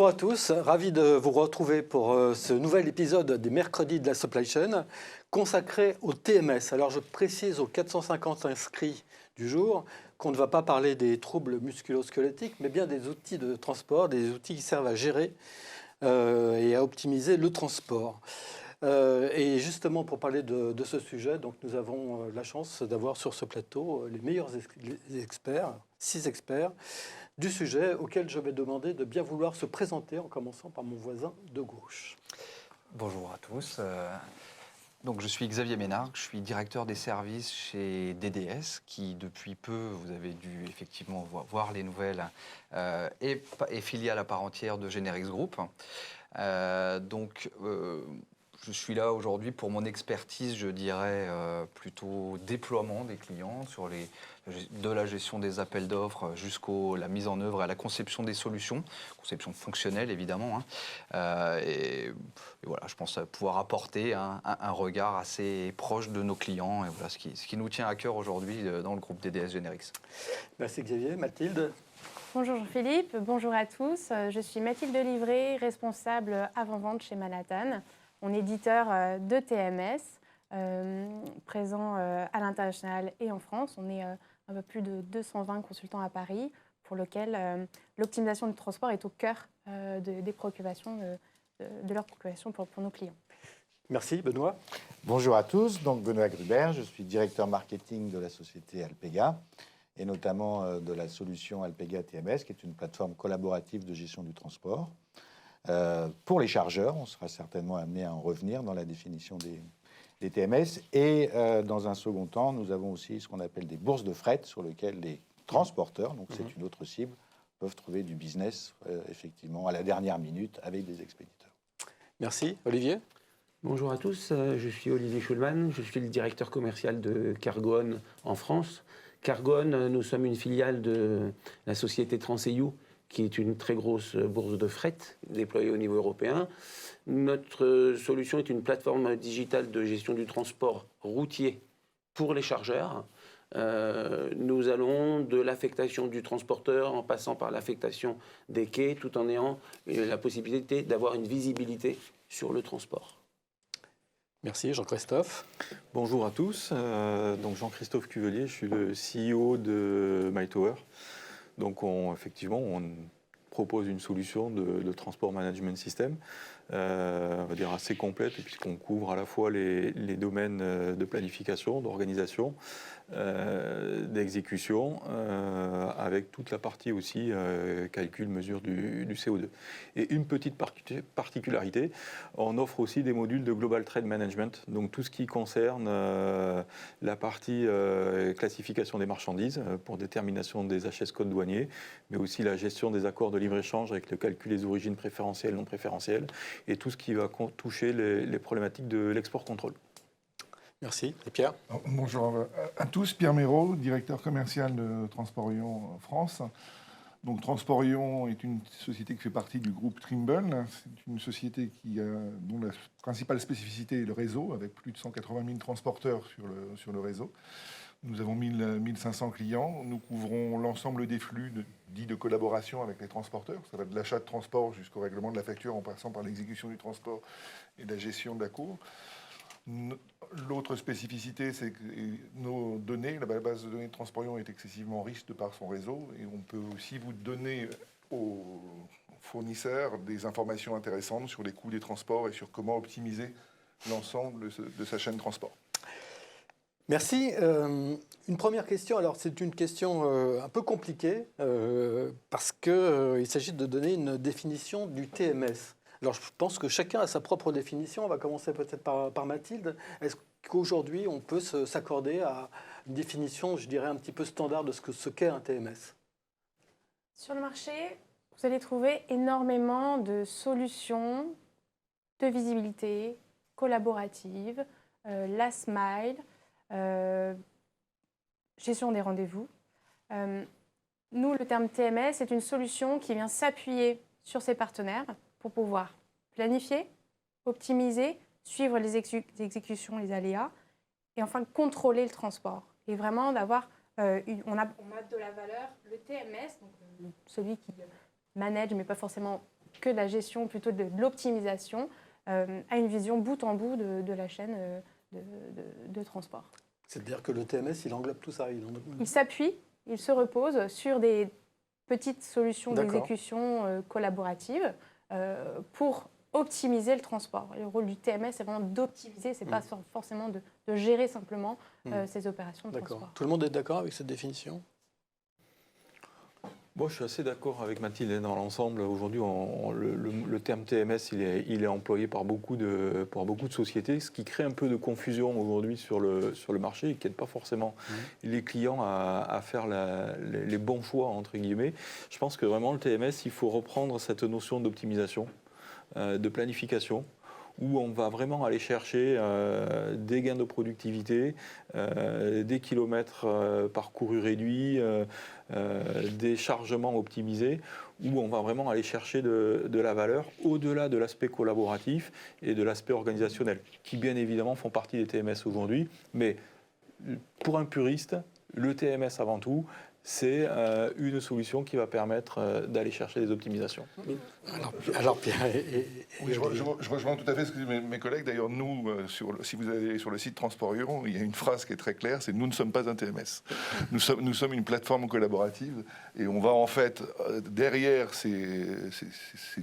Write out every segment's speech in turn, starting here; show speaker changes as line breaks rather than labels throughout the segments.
Bonjour à tous, ravi de vous retrouver pour ce nouvel épisode des mercredis de la Supply Chain consacré au TMS. Alors je précise aux 450 inscrits du jour qu'on ne va pas parler des troubles musculo-squelettiques, mais bien des outils de transport, des outils qui servent à gérer et à optimiser le transport. Et justement, pour parler de ce sujet, donc nous avons la chance d'avoir sur ce plateau les meilleurs experts, 6 experts, du sujet auquel je vais demander de bien vouloir se présenter, en commençant par mon voisin de gauche.
Bonjour à tous. Donc je suis Xavier Ménard, je suis directeur des services chez DDS, qui depuis peu, vous avez dû effectivement voir les nouvelles, est filiale à part entière de Generix Group. Je suis là aujourd'hui pour mon expertise, je dirais, plutôt déploiement des clients, de la gestion des appels d'offres jusqu'à la mise en œuvre et à la conception des solutions, conception fonctionnelle évidemment. Et voilà, je pense pouvoir apporter un regard assez proche de nos clients, et voilà ce qui nous tient à cœur aujourd'hui dans le groupe DDS Generix.
Merci Xavier. Mathilde.
Bonjour Jean-Philippe, bonjour à tous. Je suis Mathilde Livré, responsable avant-vente chez Manhattan. On est éditeur de TMS, présent à l'international et en France. On est un peu plus de 220 consultants à Paris, pour lequel l'optimisation du transport est au cœur des préoccupations, de leurs préoccupations pour nos clients.
Merci Benoît.
Bonjour à tous, donc Benoît Gruber, je suis directeur marketing de la société Alpega, et notamment de la solution Alpega TMS, qui est une plateforme collaborative de gestion du transport. Pour les chargeurs, on sera certainement amené à en revenir dans la définition des TMS. Et dans un second temps, nous avons aussi ce qu'on appelle des bourses de fret sur lesquelles les transporteurs, donc c'est une autre cible, peuvent trouver du business effectivement à la dernière minute avec des expéditeurs.
Merci. Olivier.
Bonjour à tous, je suis Olivier Schulman, je suis le directeur commercial de Cargoon en France. Cargoon, nous sommes une filiale de la société Transeyu, qui est une très grosse bourse de fret déployée au niveau européen. Notre solution est une plateforme digitale de gestion du transport routier pour les chargeurs. Nous allons de l'affectation du transporteur en passant par l'affectation des quais, tout en ayant la possibilité d'avoir une visibilité sur le transport.
Merci Jean-Christophe.
Bonjour à tous, donc Jean-Christophe Cuvelier, je suis le CEO de MyTower. Donc effectivement, on propose une solution de transport management system, on va dire assez complète, puisqu'on couvre à la fois les domaines de planification, d'organisation, d'exécution, avec toute la partie aussi calcul, mesure du CO2. Et une petite particularité, on offre aussi des modules de Global Trade Management, donc tout ce qui concerne la partie classification des marchandises pour détermination des HS codes douaniers, mais aussi la gestion des accords de libre-échange avec le calcul des origines préférentielles, non préférentielles, et tout ce qui va toucher les problématiques de l'export-contrôle.
Merci. Et Pierre.
Bonjour à tous, Pierre Méraud, directeur commercial de Transporion France. Donc Transporion est une société qui fait partie du groupe Trimble. C'est une société dont la principale spécificité est le réseau, avec plus de 180 000 transporteurs sur le réseau. Nous avons 1500 clients. Nous couvrons l'ensemble des flux dits de collaboration avec les transporteurs. Ça va de l'achat de transport jusqu'au règlement de la facture en passant par l'exécution du transport et la gestion de la cour. L'autre spécificité, c'est que nos données, la base de données de Transporion est excessivement riche de par son réseau, et on peut aussi vous donner aux fournisseurs des informations intéressantes sur les coûts des transports et sur comment optimiser l'ensemble de sa chaîne de transport.
Merci. Une première question, alors c'est une question un peu compliquée parce qu'il s'agit de donner une définition du TMS. Alors je pense que chacun a sa propre définition. On va commencer peut-être par Mathilde. Est-ce qu'aujourd'hui on peut s'accorder à une définition, je dirais, un petit peu standard de ce qu'est un TMS?
Sur le marché, vous allez trouver énormément de solutions de visibilité collaborative, last mile, gestion des rendez-vous. Nous, le terme TMS, c'est une solution qui vient s'appuyer sur ses partenaires pour pouvoir planifier, optimiser, suivre les exécutions, les aléas, et enfin contrôler le transport. Et vraiment d'avoir, on a de la valeur, le TMS, donc celui qui manage mais pas forcément que de la gestion, plutôt de l'optimisation, à une vision bout en bout de la chaîne de transport.
C'est-à-dire que le TMS, il englobe tout ça.
Il s'appuie, il se repose sur des petites solutions
D'accord.
d'exécution collaborative pour optimiser le transport. Le rôle du TMS, c'est vraiment d'optimiser, c'est pas forcément de gérer simplement ces opérations de
D'accord.
transport.
Tout le monde est d'accord avec cette définition?
Moi, je suis assez d'accord avec Mathilde dans l'ensemble. Aujourd'hui, le terme TMS, il est employé par beaucoup de sociétés, ce qui crée un peu de confusion aujourd'hui sur le marché et qui n'aide pas forcément les clients à faire les bons choix, entre guillemets. Je pense que vraiment, le TMS, il faut reprendre cette notion d'optimisation, de planification, où on va vraiment aller chercher des gains de productivité, des kilomètres parcourus réduits, des chargements optimisés, où on va vraiment aller chercher de la valeur au-delà de l'aspect collaboratif et de l'aspect organisationnel, qui bien évidemment font partie des TMS aujourd'hui. Mais pour un puriste, le TMS avant tout, c'est une solution qui va permettre d'aller chercher des optimisations.
Alors Pierre,
Oui, je rejoins tout à fait ce que disent mes collègues. D'ailleurs, nous, si vous allez sur le site Transport Euro, il y a une phrase qui est très claire, c'est « Nous ne sommes pas un TMS ». Nous sommes une plateforme collaborative et on va en fait, derrière ces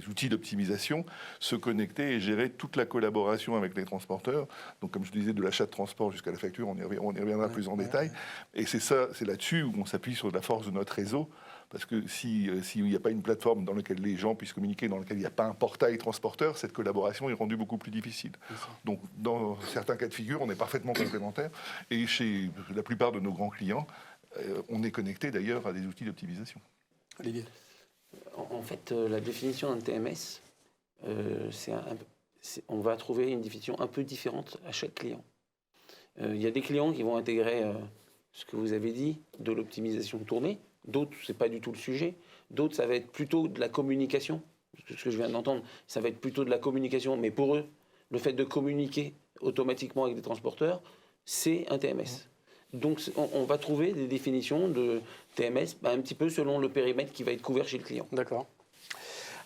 outils d'optimisation, se connecter et gérer toute la collaboration avec les transporteurs. Donc, comme je disais, de l'achat de transport jusqu'à la facture, on y reviendra plus en détail. Et c'est là-dessus où on s'appuie sur la force de notre réseau. Parce que s'il n'y a pas une plateforme dans laquelle les gens puissent communiquer, dans laquelle il n'y a pas un portail transporteur, cette collaboration est rendue beaucoup plus difficile. Donc, dans certains cas de figure, on est parfaitement complémentaires. Et chez la plupart de nos grands clients, on est connecté d'ailleurs à des outils d'optimisation.
Olivier.
En fait, la définition d'un TMS, on va trouver une définition un peu différente à chaque client. Il y a des clients qui vont intégrer ce que vous avez dit, de l'optimisation tournée. D'autres, ce n'est pas du tout le sujet. D'autres, ça va être plutôt de la communication. Ce que je viens d'entendre, ça va être plutôt de la communication. Mais pour eux, le fait de communiquer automatiquement avec des transporteurs, c'est un TMS. Donc, on va trouver des définitions de TMS un petit peu selon le périmètre qui va être couvert chez le client.
D'accord.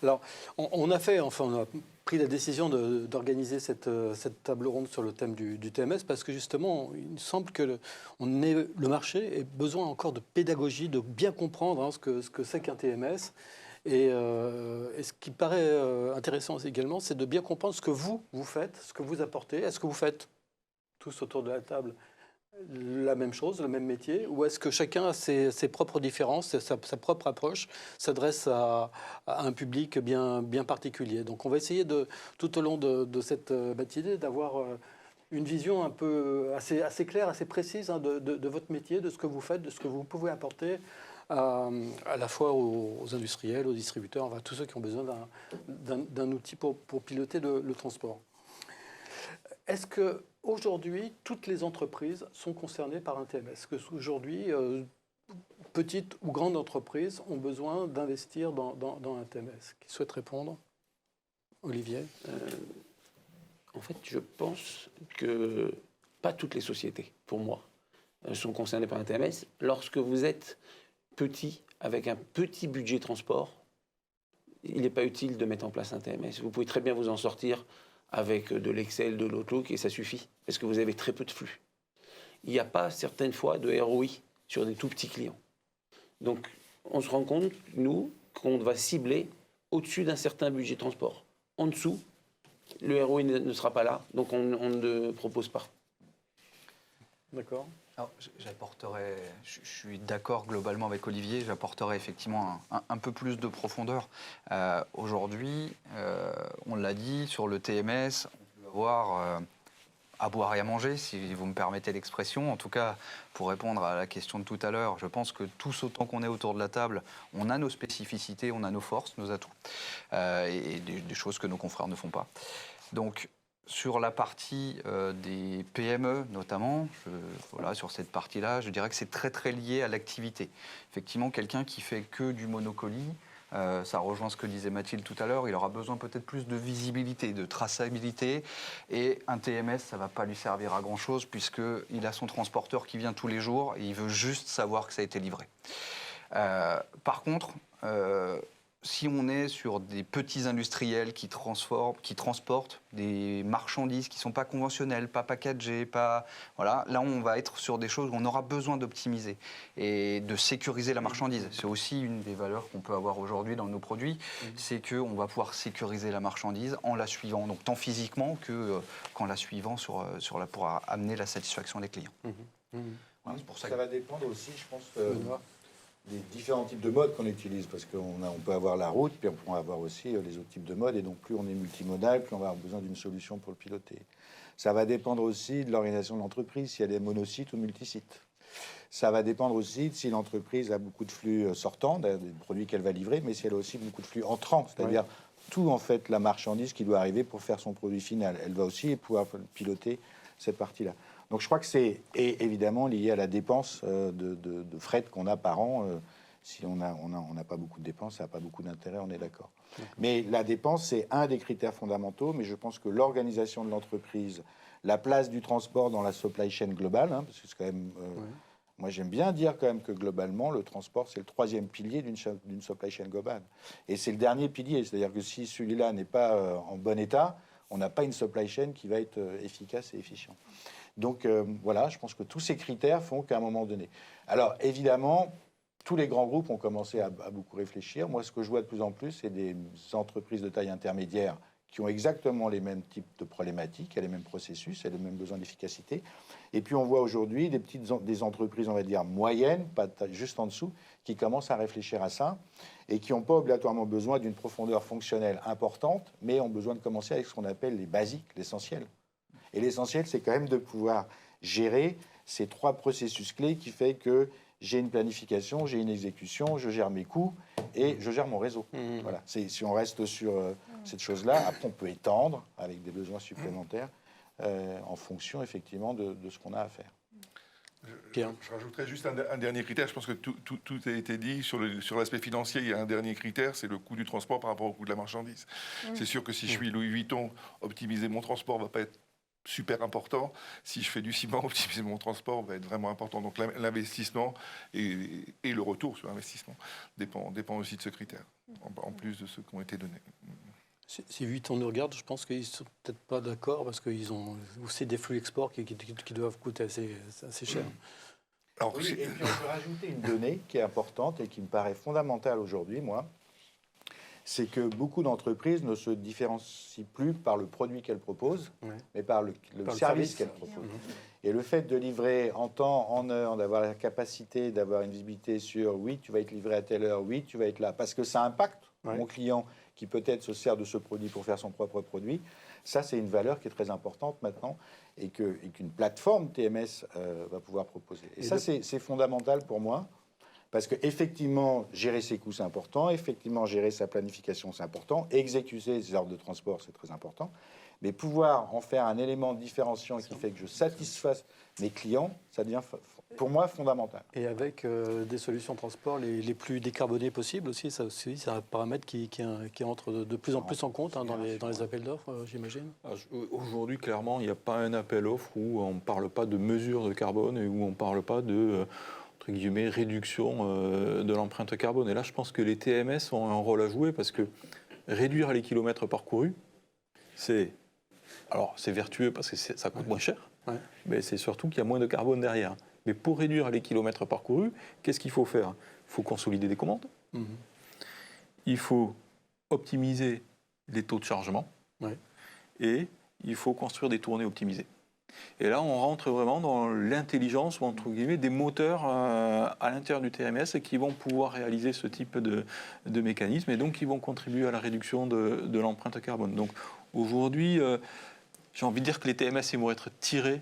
Alors, on a pris la décision d'organiser cette table ronde sur le thème du TMS parce que justement, il me semble que le marché a besoin encore de pédagogie, de bien comprendre ce que c'est qu'un TMS. Et ce qui paraît intéressant également, c'est de bien comprendre ce que vous faites, ce que vous apportez. Est-ce que vous faites tous autour de la table la même chose, le même métier, ou est-ce que chacun a ses propres différences, sa propre approche, s'adresse à un public bien particulier. Donc on va essayer tout au long de cette matinée d'avoir une vision un peu assez claire, assez précise de votre métier, de ce que vous faites, de ce que vous pouvez apporter à la fois aux industriels, aux distributeurs, enfin tous ceux qui ont besoin d'un outil pour piloter le transport. Est-ce qu'aujourd'hui, toutes les entreprises sont concernées par un TMS? Est-ce qu'aujourd'hui, petites ou grandes entreprises ont besoin d'investir dans un TMS? Qui souhaite répondre? Olivier?
En fait, je pense que pas toutes les sociétés, pour moi, sont concernées par un TMS. Lorsque vous êtes petit, avec un petit budget transport, il n'est pas utile de mettre en place un TMS. Vous pouvez très bien vous en sortir avec de l'Excel, de l'Outlook, et ça suffit, parce que vous avez très peu de flux. Il n'y a pas certaines fois de ROI sur des tout petits clients. Donc, on se rend compte, nous, qu'on va cibler au-dessus d'un certain budget transport. En dessous, le ROI ne sera pas là, donc on ne propose pas.
D'accord.
Alors, je suis d'accord globalement avec Olivier, j'apporterai effectivement un peu plus de profondeur. Aujourd'hui, on l'a dit, sur le TMS, on peut avoir à boire et à manger, si vous me permettez l'expression. En tout cas, pour répondre à la question de tout à l'heure, je pense que tous autant qu'on est autour de la table, on a nos spécificités, on a nos forces, nos atouts, et des choses que nos confrères ne font pas. Donc, sur la partie des PME notamment, sur cette partie-là, je dirais que c'est très très lié à l'activité. Effectivement, quelqu'un qui fait que du monocolie, ça rejoint ce que disait Mathilde tout à l'heure, il aura besoin peut-être plus de visibilité, de traçabilité, et un TMS, ça ne va pas lui servir à grand-chose puisqu'il a son transporteur qui vient tous les jours et il veut juste savoir que ça a été livré. Par contre, si on est sur des petits industriels qui transportent des marchandises qui ne sont pas conventionnelles, pas packagées, voilà, là on va être sur des choses où on aura besoin d'optimiser et de sécuriser la marchandise. C'est aussi une des valeurs qu'on peut avoir aujourd'hui dans nos produits, c'est qu'on va pouvoir sécuriser la marchandise en la suivant, donc tant physiquement qu'en la suivant pour amener la satisfaction des clients. Voilà, c'est pour ça
Ça va dépendre aussi, je pense, des différents types de modes qu'on utilise, parce on peut avoir la route, puis on peut avoir aussi les autres types de modes, et donc plus on est multimodal, plus on va avoir besoin d'une solution pour le piloter. Ça va dépendre aussi de l'organisation de l'entreprise, si elle est monosite ou multisite. Ça va dépendre aussi de si l'entreprise a beaucoup de flux sortants, des produits qu'elle va livrer, mais si elle a aussi beaucoup de flux entrants, c'est-à-dire tout en fait la marchandise qui doit arriver pour faire son produit final. Elle va aussi pouvoir piloter cette partie-là. Donc je crois que c'est évidemment lié à la dépense de fret qu'on a par an. Si on n'a pas beaucoup de dépenses, ça n'a pas beaucoup d'intérêt, on est d'accord. Mais la dépense, c'est un des critères fondamentaux, mais je pense que l'organisation de l'entreprise, la place du transport dans la supply chain globale, parce que c'est quand même... Moi, j'aime bien dire quand même que globalement, le transport, c'est le troisième pilier d'une supply chain globale. Et c'est le dernier pilier, c'est-à-dire que si celui-là n'est pas en bon état, on n'a pas une supply chain qui va être efficace et efficiente. Donc voilà, je pense que tous ces critères font qu'à un moment donné. Alors évidemment, tous les grands groupes ont commencé à beaucoup réfléchir. Moi, ce que je vois de plus en plus, c'est des entreprises de taille intermédiaire qui ont exactement les mêmes types de problématiques, les mêmes processus, les mêmes besoins d'efficacité. Et puis on voit aujourd'hui des entreprises, on va dire, moyennes, pas juste en dessous, qui commencent à réfléchir à ça et qui n'ont pas obligatoirement besoin d'une profondeur fonctionnelle importante, mais ont besoin de commencer avec ce qu'on appelle les basiques, l'essentiel. Et l'essentiel, c'est quand même de pouvoir gérer ces trois processus clés qui fait que j'ai une planification, j'ai une exécution, je gère mes coûts et je gère mon réseau. Voilà. Si on reste sur cette chose-là, après on peut étendre avec des besoins supplémentaires en fonction effectivement de ce qu'on a à faire.
Je rajouterais juste un dernier critère. Je pense que tout a été dit. Sur l'aspect financier, il y a un dernier critère, c'est le coût du transport par rapport au coût de la marchandise. C'est sûr que si je suis Louis Vuitton, optimiser mon transport ne va pas être super important. Si je fais du ciment, optimiser mon transport va être vraiment important. Donc l'investissement et le retour sur l'investissement dépend aussi de ce critère, en plus de ceux qui ont été donnés.
Si Vuitton nous regarde, je pense qu'ils ne sont peut-être pas d'accord parce qu'ils ont aussi des flux export qui doivent coûter assez cher.
Alors, oui, et puis on peut rajouter une donnée qui est importante et qui me paraît fondamentale aujourd'hui, moi, c'est que beaucoup d'entreprises ne se différencient plus par le produit qu'elles proposent, mais par le service qu'elles proposent. Et le fait de livrer en temps, en heure, d'avoir la capacité, d'avoir une visibilité sur oui, tu vas être livré à telle heure, oui, tu vas être là, parce que ça impacte mon client qui peut-être se sert de ce produit pour faire son propre produit. Ça, c'est une valeur qui est très importante maintenant et qu'une plateforme TMS va pouvoir proposer. Et ça, c'est fondamental pour moi. Parce qu'effectivement, gérer ses coûts, c'est important. Effectivement, gérer sa planification, c'est important. Exécuter ses ordres de transport, c'est très important. Mais pouvoir en faire un élément différenciant qui fait que je satisfasse mes clients, ça devient, pour moi, fondamental.
Et avec des solutions de transport les plus décarbonées possibles aussi, c'est un paramètre qui entre de plus en plus en compte dans les appels d'offres, j'imagine.
Aujourd'hui, clairement, il n'y a pas un appel d'offres où on ne parle pas de mesures de carbone et où on ne parle pas de... entre guillemets, réduction de l'empreinte carbone. Et là, je pense que les TMS ont un rôle à jouer parce que réduire les kilomètres parcourus, c'est vertueux parce que ça coûte moins cher, mais c'est surtout qu'il y a moins de carbone derrière. Mais pour réduire les kilomètres parcourus, qu'est-ce qu'il faut faire? Il faut consolider des commandes, il faut optimiser les taux de chargement et il faut construire des tournées optimisées. Et là, on rentre vraiment dans l'intelligence, ou entre guillemets, des moteurs à l'intérieur du TMS qui vont pouvoir réaliser ce type de mécanisme et donc qui vont contribuer à la réduction de l'empreinte carbone. Donc aujourd'hui, j'ai envie de dire que les TMS vont être tirés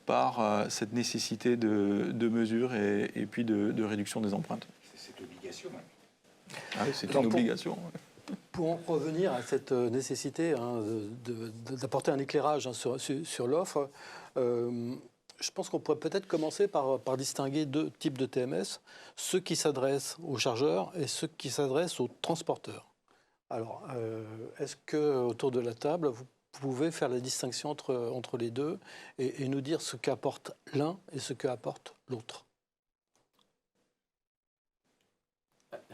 par cette nécessité de mesure et puis de réduction des empreintes.
C'est cette obligation.
C'est une obligation.
Pour en revenir à cette nécessité d'apporter un éclairage sur l'offre, je pense qu'on pourrait peut-être commencer par distinguer deux types de TMS, ceux qui s'adressent aux chargeurs et ceux qui s'adressent aux transporteurs. Alors, est-ce que autour de la table, vous pouvez faire la distinction entre les deux et nous dire ce qu'apporte l'un et ce qu'apporte l'autre?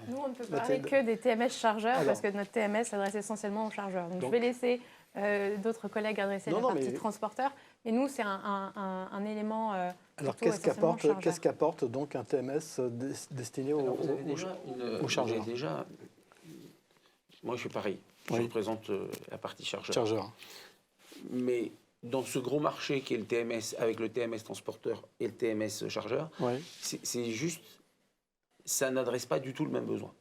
Nous, on ne peut parler
Mathilde.
que des TMS chargeurs
Alors.
parce que notre TMS s'adresse essentiellement aux chargeurs. Donc, je
Donc.
vais laisser d'autres collègues adresser
Non,
la
non,
partie
mais-
transporteur. Mais nous, c'est un élément
Alors,
plutôt essentiellement chargeur.
qu'est-ce qu'apporte donc un TMS destiné
Alors,
aux,
vous avez
aux-
déjà
aux chargeurs.
vous avez déjà- moi, je suis pareil. Je
Oui.
représente la partie chargeur.
chargeurs?
Mais dans ce gros marché qui est le TMS, avec le TMS transporteur et le TMS chargeur,
Oui.
c'est juste, ça n'adresse pas du tout le même besoin.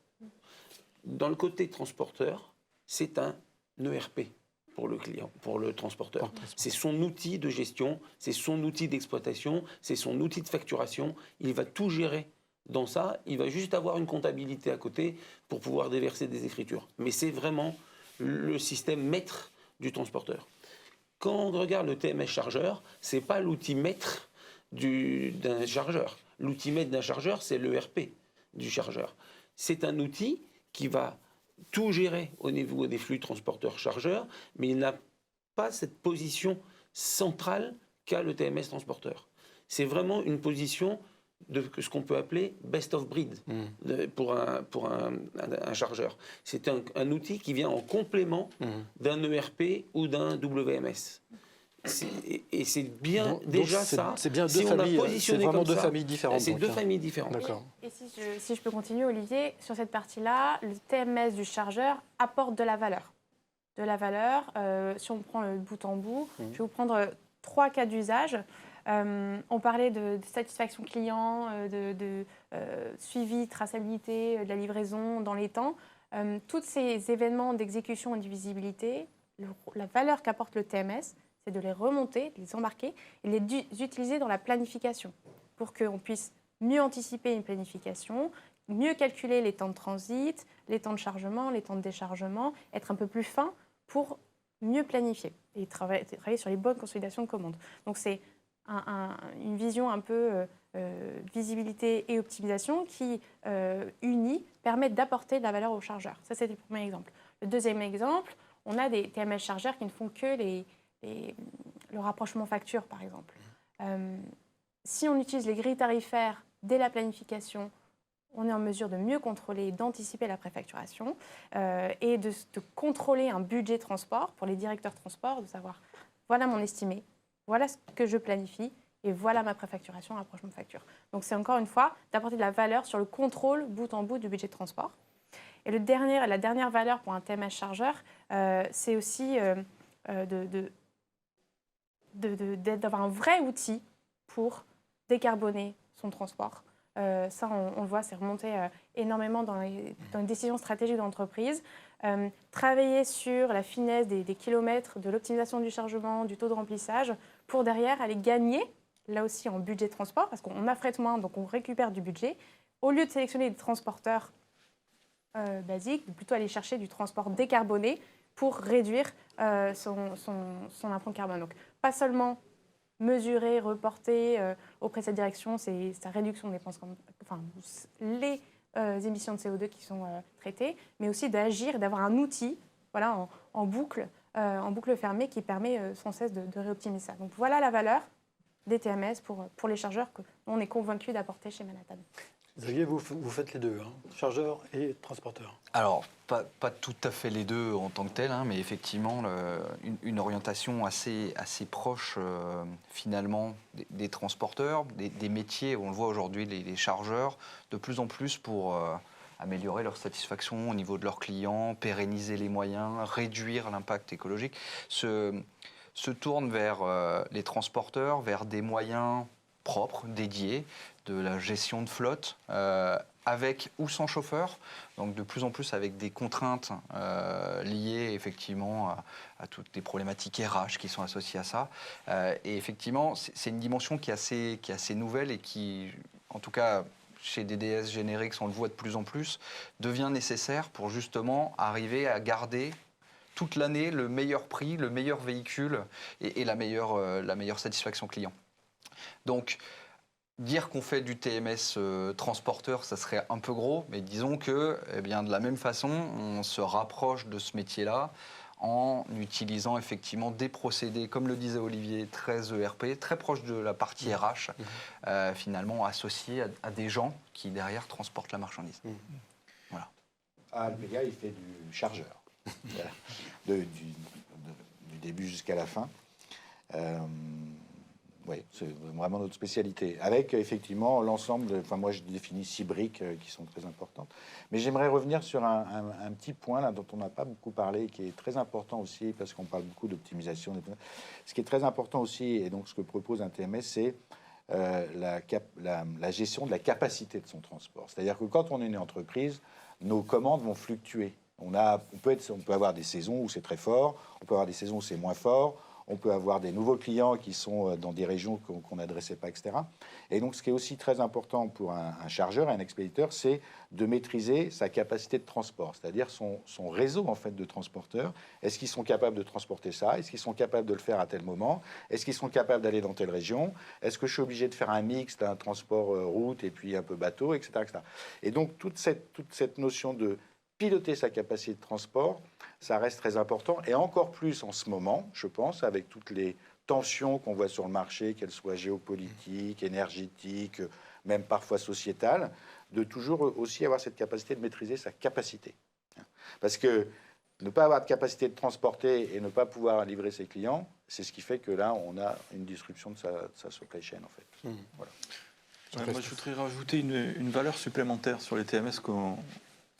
Dans le côté transporteur, c'est un ERP pour le client, pour le transporteur. C'est son outil de gestion, c'est son outil d'exploitation, c'est son outil de facturation. Il va tout gérer dans ça. Il va juste avoir une comptabilité à côté pour pouvoir déverser des écritures. Mais c'est vraiment le système maître du transporteur. Quand on regarde le TMS chargeur, ce n'est pas l'outil maître d'un chargeur. L'outil maître d'un chargeur, c'est l'ERP du chargeur. C'est un outil qui va tout gérer au niveau des flux transporteurs-chargeurs, mais il n'a pas cette position centrale qu'a le TMS transporteur. C'est vraiment une position de ce qu'on peut appeler best of breed pour un chargeur. C'est un outil qui vient en complément d'un ERP ou d'un WMS. Et c'est bien
Donc,
déjà
c'est-
ça.
C'est bien deux
Si on a
familles. C'est
positionné
vraiment
comme
deux
ça,
familles différentes.
c'est
donc,
deux
hein.
familles différentes.
D'accord.
Et si je peux continuer, Olivier, sur cette partie-là, le TMS du chargeur apporte de la valeur. De la valeur, si on prend le bout en bout, je vais vous prendre 3 cas d'usage. On parlait de satisfaction client, de suivi, traçabilité, de la livraison dans les temps. Tous ces événements d'exécution et de visibilité, la valeur qu'apporte le TMS, c'est de les remonter, de les embarquer et de les utiliser dans la planification pour qu'on puisse mieux anticiper une planification, mieux calculer les temps de transit, les temps de chargement, les temps de déchargement, être un peu plus fin pour mieux planifier et travailler sur les bonnes consolidations de commandes. Donc c'est une vision un peu visibilité et optimisation qui, unie, permet d'apporter de la valeur aux chargeurs. Ça, c'était le premier exemple. Le deuxième exemple, on a des TMS chargeurs qui ne font que le rapprochement facture, par exemple. Si on utilise les grilles tarifaires dès la planification, on est en mesure de mieux contrôler, d'anticiper la préfacturation et de contrôler un budget transport pour les directeurs transport, de savoir, voilà mon estimé, voilà ce que je planifie et voilà ma préfacturation, rapprochement de facture. Donc c'est encore une fois d'apporter de la valeur sur le contrôle bout en bout du budget de transport. Et la dernière valeur pour un TMS chargeur, c'est aussi d'avoir un vrai outil pour décarboner son transport. Ça, on le voit, c'est remonté énormément dans les décisions stratégiques de l'entreprise. Travailler sur la finesse des kilomètres, de l'optimisation du chargement, du taux de remplissage, pour derrière aller gagner, là aussi en budget de transport, parce qu'on affrète moins, donc on récupère du budget. Au lieu de sélectionner des transporteurs basiques, de plutôt aller chercher du transport décarboné pour réduire son empreinte carbone. Donc, pas seulement mesurer, reporter auprès de cette direction, c'est sa réduction de dépenses, les émissions de CO2 qui sont traitées, mais aussi d'agir, d'avoir un outil voilà, en boucle fermée qui permet sans cesse de réoptimiser ça. Donc voilà la valeur des TMS pour les chargeurs que on est convaincu d'apporter chez Manhattan.
Xavier, vous faites les deux, hein, chargeur et transporteur.
Alors, pas tout à fait les deux en tant que tel, hein, mais effectivement, une orientation assez proche, finalement, des transporteurs, des métiers. On le voit aujourd'hui, les chargeurs, de plus en plus pour améliorer leur satisfaction au niveau de leurs clients, pérenniser les moyens, réduire l'impact écologique, se tournent vers les transporteurs, vers des moyens propres, dédiés, de la gestion de flotte, avec ou sans chauffeur, donc de plus en plus avec des contraintes liées effectivement à toutes les problématiques RH qui sont associées à ça. Et effectivement, c'est une dimension qui est assez nouvelle et qui, en tout cas chez DDS Generics, on le voit de plus en plus, devient nécessaire pour justement arriver à garder toute l'année le meilleur prix, le meilleur véhicule et la meilleure satisfaction client. Donc, dire qu'on fait du TMS transporteur, ça serait un peu gros, mais disons que, eh bien, de la même façon, on se rapproche de ce métier-là en utilisant effectivement des procédés, comme le disait Olivier, très ERP, très proche de la partie RH, finalement associés à des gens qui derrière transportent la marchandise. Voilà.
À Alpega, il fait du chargeur, voilà. Du début jusqu'à la fin. Oui, c'est vraiment notre spécialité. Avec effectivement l'ensemble, enfin moi je définis 6 briques qui sont très importantes. Mais j'aimerais revenir sur un petit point là dont on n'a pas beaucoup parlé, qui est très important aussi, parce qu'on parle beaucoup d'optimisation. Ce qui est très important aussi, et donc ce que propose un TMS, c'est la gestion de la capacité de son transport. C'est-à-dire que quand on est une entreprise, nos commandes vont fluctuer. On peut avoir des saisons où c'est très fort, on peut avoir des saisons où c'est moins fort, on peut avoir des nouveaux clients qui sont dans des régions qu'on n'adressait pas, etc. Et donc, ce qui est aussi très important pour un chargeur et un expéditeur, c'est de maîtriser sa capacité de transport, c'est-à-dire son réseau en fait de transporteurs. Est-ce qu'ils sont capables de transporter ça? Est-ce qu'ils sont capables de le faire à tel moment? Est-ce qu'ils sont capables d'aller dans telle région? Est-ce que je suis obligé de faire un mix d'un transport route et puis un peu bateau, etc., etc. Et donc, toute cette notion de piloter sa capacité de transport, ça reste très important, et encore plus en ce moment, je pense, avec toutes les tensions qu'on voit sur le marché, qu'elles soient géopolitiques, énergétiques, même parfois sociétales, de toujours aussi avoir cette capacité de maîtriser sa capacité. Parce que ne pas avoir de capacité de transporter et ne pas pouvoir livrer ses clients, c'est ce qui fait que là, on a une disruption de sa supply chain, en fait. Voilà.
Ouais, moi, je voudrais rajouter une valeur supplémentaire sur les TMS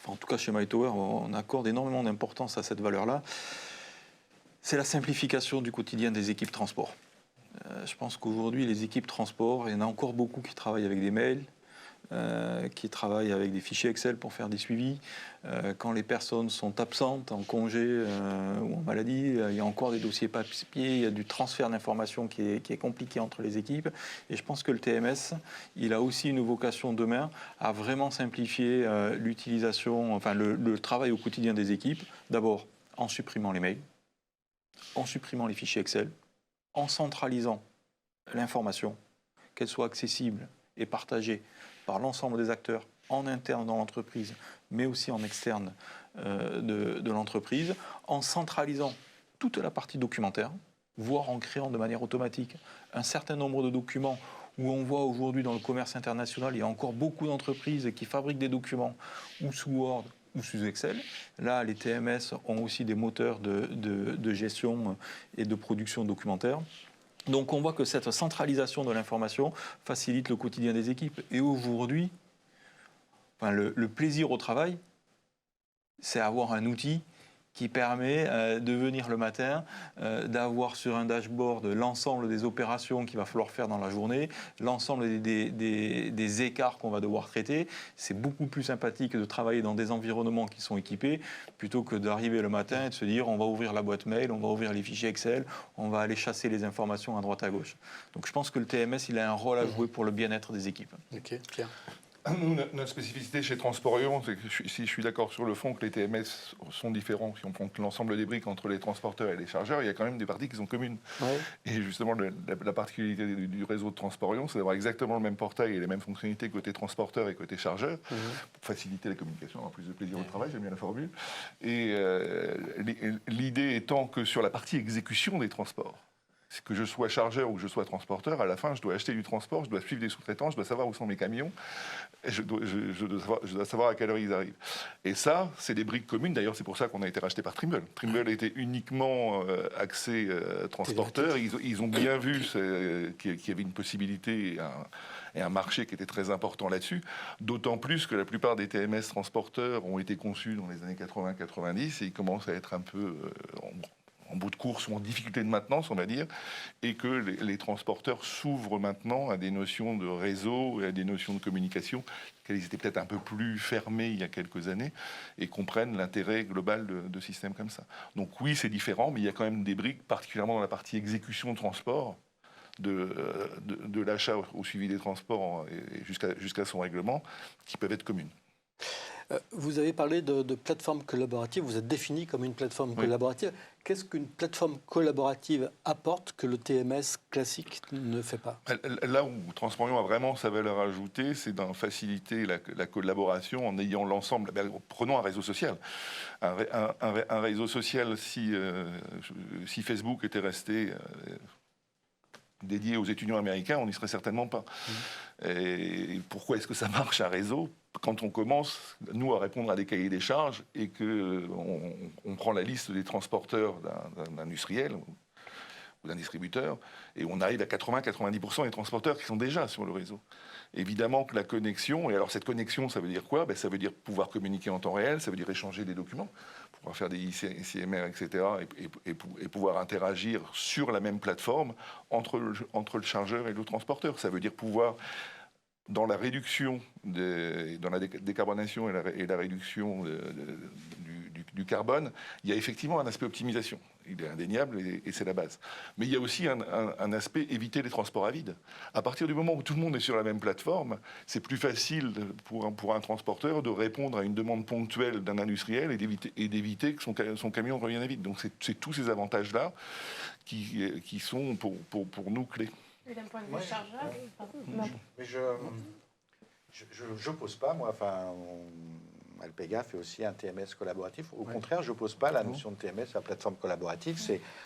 en tout cas, chez MyTower, on accorde énormément d'importance à cette valeur-là. C'est la simplification du quotidien des équipes transport. Je pense qu'aujourd'hui, les équipes transport, il y en a encore beaucoup qui travaillent avec des mails, qui travaillent avec des fichiers Excel pour faire des suivis. Quand les personnes sont absentes, en congé ou en maladie, il y a encore des dossiers papier, il y a du transfert d'informations qui est compliqué entre les équipes. Et je pense que le TMS, il a aussi une vocation demain à vraiment simplifier l'utilisation, enfin le travail au quotidien des équipes. D'abord, en supprimant les mails, en supprimant les fichiers Excel, en centralisant l'information, qu'elle soit accessible et partagée par l'ensemble des acteurs en interne dans l'entreprise, mais aussi en externe de l'entreprise, en centralisant toute la partie documentaire, voire en créant de manière automatique un certain nombre de documents où on voit aujourd'hui dans le commerce international, il y a encore beaucoup d'entreprises qui fabriquent des documents ou sous Word ou sous Excel. Là, les TMS ont aussi des moteurs de gestion et de production documentaire. Donc on voit que cette centralisation de l'information facilite le quotidien des équipes. Et aujourd'hui, le plaisir au travail, c'est avoir un outil qui permet de venir le matin, d'avoir sur un dashboard l'ensemble des opérations qu'il va falloir faire dans la journée, l'ensemble des écarts qu'on va devoir traiter. C'est beaucoup plus sympathique de travailler dans des environnements qui sont équipés plutôt que d'arriver le matin et de se dire on va ouvrir la boîte mail, on va ouvrir les fichiers Excel, on va aller chasser les informations à droite à gauche. Donc je pense que le TMS, il a un rôle à jouer pour le bien-être des équipes.
Ok, Pierre.
Nous, notre spécificité chez Transporion, c'est que si je suis d'accord sur le fond que les TMS sont différents, si on prend l'ensemble des briques entre les transporteurs et les chargeurs, il y a quand même des parties qui sont communes.
Ouais.
Et justement, la particularité du réseau de Transporion, c'est d'avoir exactement le même portail et les mêmes fonctionnalités côté transporteur et côté chargeur, pour faciliter la communication, avoir plus de plaisir au travail, j'aime bien la formule. Et l'idée étant que sur la partie exécution des transports, que je sois chargeur ou que je sois transporteur, à la fin, je dois acheter du transport, je dois suivre des sous-traitants, je dois savoir où sont mes camions, et je dois savoir à quelle heure ils arrivent. Et ça, c'est des briques communes. D'ailleurs, c'est pour ça qu'on a été racheté par Trimble. Trimble était uniquement axé transporteur. Ils ont bien vu qu'il y avait une possibilité et un marché qui était très important là-dessus. D'autant plus que la plupart des TMS transporteurs ont été conçus dans les années 80-90 et ils commencent à être un peu en bout de course ou en difficulté de maintenance, on va dire, et que les transporteurs s'ouvrent maintenant à des notions de réseau et à des notions de communication, qu'elles étaient peut-être un peu plus fermées il y a quelques années, et comprennent l'intérêt global de systèmes comme ça. Donc oui, c'est différent, mais il y a quand même des briques, particulièrement dans la partie exécution transport, de l'achat au suivi des transports et jusqu'à son règlement, qui peuvent être communes.
Vous avez parlé de plateforme collaborative, vous êtes défini comme une plateforme collaborative. Qu'est-ce qu'une plateforme collaborative apporte que le TMS classique ne fait pas?
Là où Transporion a vraiment sa valeur ajoutée, c'est d'en faciliter la collaboration en ayant l'ensemble. Prenons un réseau social. Un réseau social, si Facebook était resté dédié aux étudiants américains, on n'y serait certainement pas. Et pourquoi est-ce que ça marche un réseau quand on commence, nous, à répondre à des cahiers des charges et qu'on prend la liste des transporteurs d'un industriel ou d'un distributeur, et on arrive à 80-90% des transporteurs qui sont déjà sur le réseau. Évidemment que la connexion, et alors cette connexion, ça veut dire quoi? Ça veut dire pouvoir communiquer en temps réel, ça veut dire échanger des documents, pouvoir faire des ICMR, etc., et pouvoir interagir sur la même plateforme entre le chargeur et le transporteur. Ça veut dire pouvoir, dans la réduction, dans la décarbonation et la réduction du carbone, il y a effectivement un aspect optimisation. Il est indéniable et c'est la base. Mais il y a aussi un aspect éviter les transports à vide. À partir du moment où tout le monde est sur la même plateforme, c'est plus facile pour un transporteur de répondre à une demande ponctuelle d'un industriel et d'éviter que son camion revienne à vide. Donc c'est tous ces avantages-là qui sont pour nous clés.
Et d'un point de vue chargeur,
Mais je pose pas, moi, Alpega fait aussi un TMS collaboratif. Au contraire, je n'oppose pas la notion de TMS à la plateforme collaborative.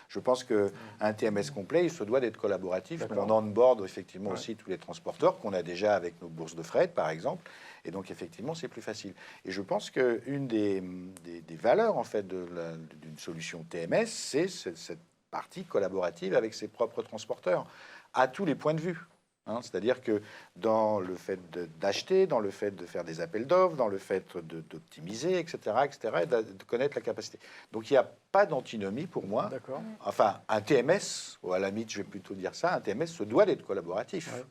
Je pense qu'un TMS complet, il se doit d'être collaboratif. On onboard effectivement aussi tous les transporteurs qu'on a déjà avec nos bourses de fret, par exemple. Et donc, effectivement, c'est plus facile. Et je pense qu'une des valeurs, en fait, d'une solution TMS, c'est cette partie collaborative avec ses propres transporteurs, à tous les points de vue. C'est-à-dire que dans le fait d'acheter, dans le fait de faire des appels d'offres, dans le fait d'optimiser, etc., et de connaître la capacité. Donc il n'y a pas d'antinomie pour moi.
D'accord.
Enfin, un TMS, ou à la limite, je vais plutôt dire ça, un TMS se doit d'être collaboratif.
Ouais.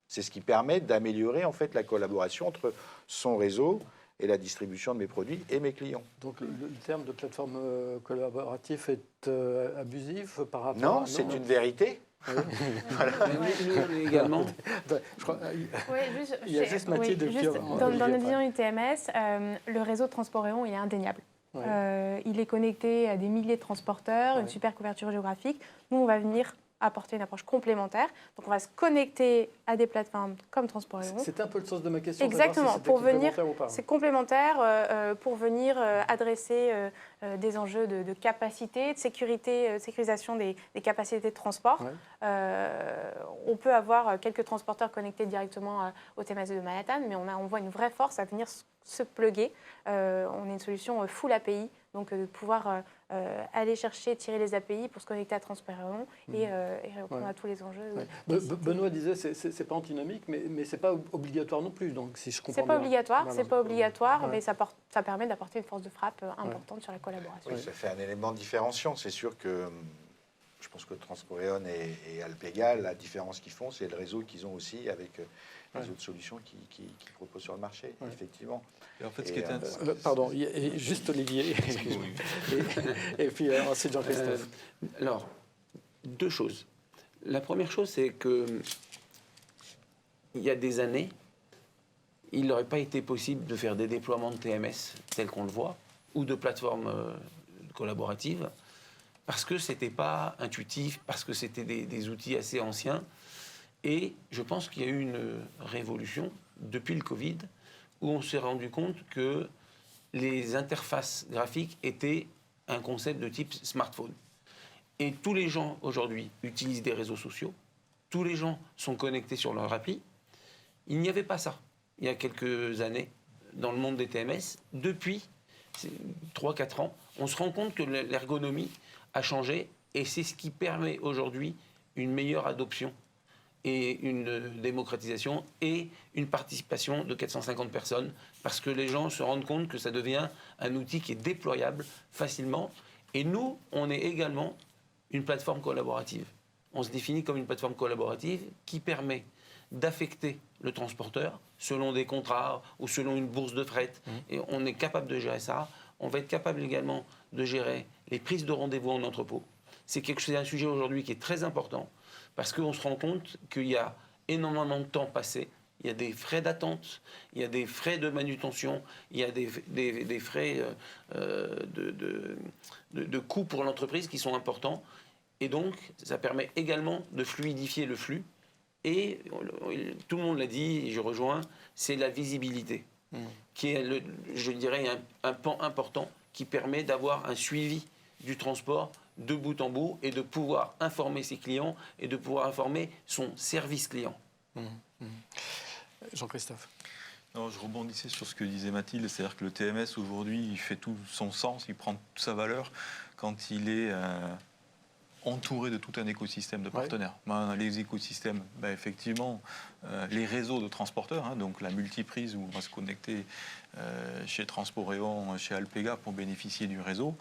C'est ce qui permet d'améliorer en fait la collaboration entre son réseau et la distribution de mes produits et mes clients.
Donc le terme de plateforme collaboratif est abusif par rapport
Non,
à...
c'est une vérité.
Oui.
Nous également.
Je crois,
Oui, juste,
il y a juste Mathilde
oui,
qui-
juste dans notre vision UTMS, le réseau de transport rayon, il est indéniable.
Ouais.
Il est connecté à des milliers de transporteurs, une super couverture géographique. Nous, on va venir apporter une approche complémentaire. Donc, on va se connecter à des plateformes comme Transport Rayon.
C'était un peu le sens de ma question.
Exactement,
Si
pour venir,
complémentaire ou pas.
c'est complémentaire pour venir adresser des enjeux de capacité, de sécurité, sécurisation des capacités de transport.
Ouais.
On peut avoir quelques transporteurs connectés directement au TMS de Manhattan, mais on voit une vraie force à venir se plugger. On est une solution full API, donc de pouvoir aller chercher, tirer les API pour se connecter à Transport Rayon et répondre à tous les enjeux.
Ouais. Benoît disait c'est pas antinomique, mais c'est pas obligatoire non plus. Donc si je comprends
C'est pas
bien.
obligatoire,
Voilà.
c'est pas obligatoire,
Ouais.
mais ça permet d'apporter une force de frappe importante sur la collaboration.
Oui, ça fait un élément différenciant. C'est sûr que je pense que Transporeon et Alpega, la différence qu'ils font, c'est le réseau qu'ils ont aussi avec les autres solutions qu'ils proposent sur le marché, effectivement.
Et en fait, ce qui est
Pardon, il y a juste Olivier. et puis ensuite Jean-Christophe.
Alors, deux choses. La première chose, c'est que il y a des années, il n'aurait pas été possible de faire des déploiements de TMS tels qu'on le voit, ou de plateformes collaboratives, parce que ce n'était pas intuitif, parce que c'était des outils assez anciens. Et je pense qu'il y a eu une révolution depuis le Covid, où on s'est rendu compte que les interfaces graphiques étaient un concept de type smartphone. Et tous les gens aujourd'hui utilisent des réseaux sociaux, tous les gens sont connectés sur leur appli. Il n'y avait pas ça il y a quelques années dans le monde des TMS. Depuis 3-4 ans, on se rend compte que l'ergonomie a changé et c'est ce qui permet aujourd'hui une meilleure adoption et une démocratisation et une participation de 450 personnes parce que les gens se rendent compte que ça devient un outil qui est déployable facilement. Et nous, on est également une plateforme collaborative. On se définit comme une plateforme collaborative qui permet d'affecter le transporteur selon des contrats ou selon une bourse de fret. Et on est capable de gérer ça. On va être capable également de gérer les prises de rendez-vous en entrepôt. C'est un sujet aujourd'hui qui est très important parce qu'on se rend compte qu'il y a énormément de temps passé. Il y a des frais d'attente, il y a des frais de manutention, il y a des frais de coûts pour l'entreprise qui sont importants. Et donc, ça permet également de fluidifier le flux. Et tout le monde l'a dit, et je rejoins, c'est la visibilité, qui est, je dirais, un pan important qui permet d'avoir un suivi du transport de bout en bout et de pouvoir informer ses clients et de pouvoir informer son service client.
Jean-Christophe.
Non, je rebondissais sur ce que disait Mathilde, c'est-à-dire que le TMS aujourd'hui, il fait tout son sens, il prend toute sa valeur quand il est entouré de tout un écosystème de partenaires. Les écosystèmes, effectivement, les réseaux de transporteurs, donc la multiprise où on va se connecter chez Transporéon, chez Alpega pour bénéficier du réseau,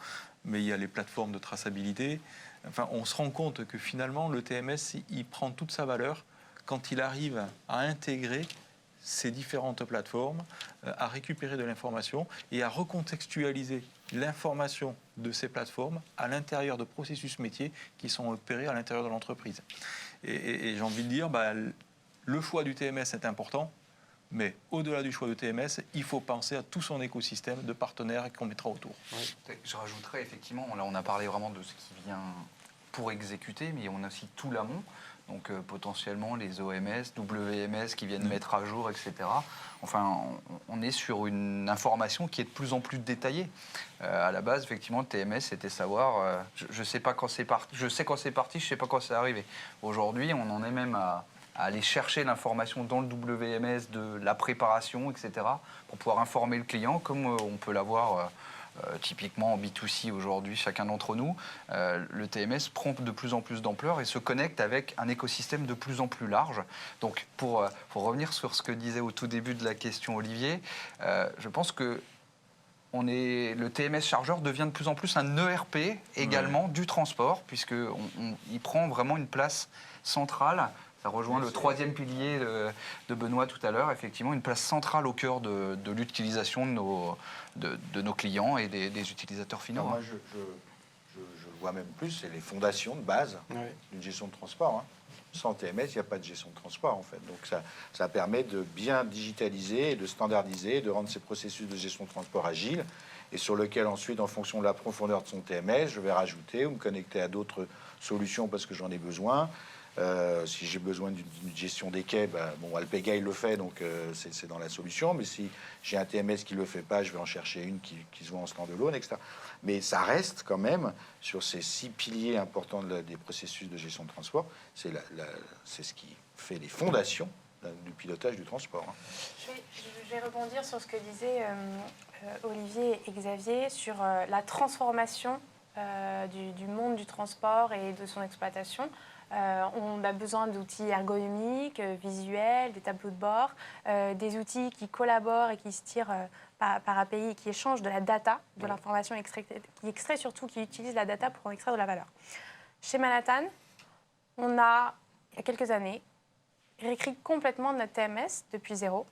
mais il y a les plateformes de traçabilité. Enfin, on se rend compte que finalement, le TMS, il prend toute sa valeur quand il arrive à intégrer ces différentes plateformes, à récupérer de l'information et à recontextualiser l'information de ces plateformes à l'intérieur de processus métiers qui sont opérés à l'intérieur de l'entreprise. Et j'ai envie de dire, le choix du TMS est important, mais au-delà du choix du TMS, il faut penser à tout son écosystème de partenaires qu'on mettra autour.
Oui. Je rajouterais effectivement, là on a parlé vraiment de ce qui vient pour exécuter, mais on a aussi tout l'amont. Donc potentiellement les OMS, WMS qui viennent mettre à jour, etc. Enfin, on est sur une information qui est de plus en plus détaillée. À la base, effectivement, le TMS, c'était savoir, je sais pas quand c'est parti, je sais quand c'est parti, je sais pas quand c'est arrivé. Aujourd'hui, on en est même à aller chercher l'information dans le WMS de la préparation, etc. pour pouvoir informer le client, comme on peut l'avoir typiquement en B2C aujourd'hui, chacun d'entre nous. Le TMS prend de plus en plus d'ampleur et se connecte avec un écosystème de plus en plus large. Donc, pour revenir sur ce que disait au tout début de la question Olivier, je pense que le TMS chargeur devient de plus en plus un ERP également du transport, puisqu'il prend vraiment une place centrale. Ça rejoint le troisième pilier de Benoît tout à l'heure, effectivement, une place centrale au cœur de l'utilisation de nos clients et des utilisateurs finaux.
Non, moi, je le vois même plus, c'est les fondations de base d'une gestion de transport. Sans TMS, il n'y a pas de gestion de transport, en fait. Donc, ça permet de bien digitaliser, de standardiser, de rendre ces processus de gestion de transport agiles, et sur lequel, ensuite, en fonction de la profondeur de son TMS, je vais rajouter ou me connecter à d'autres solutions parce que j'en ai besoin. Si j'ai besoin d'une gestion des quais, Alpega il le fait, donc c'est dans la solution. Mais si j'ai un TMS qui ne le fait pas, je vais en chercher une qui se voit en stand-alone, etc. Mais ça reste quand même sur ces 6 piliers importants des processus de gestion de transport. C'est ce qui fait les fondations du pilotage du transport.
Je vais rebondir sur ce que disaient Olivier et Xavier sur la transformation du monde du transport et de son exploitation. On a besoin d'outils ergonomiques, visuels, des tableaux de bord, des outils qui collaborent et qui se tirent par API, qui échangent de la data, de l'information qui extrait surtout, qui utilise la data pour en extraire de la valeur. Chez Manhattan, on a, il y a quelques années, réécrit complètement notre TMS depuis zéro.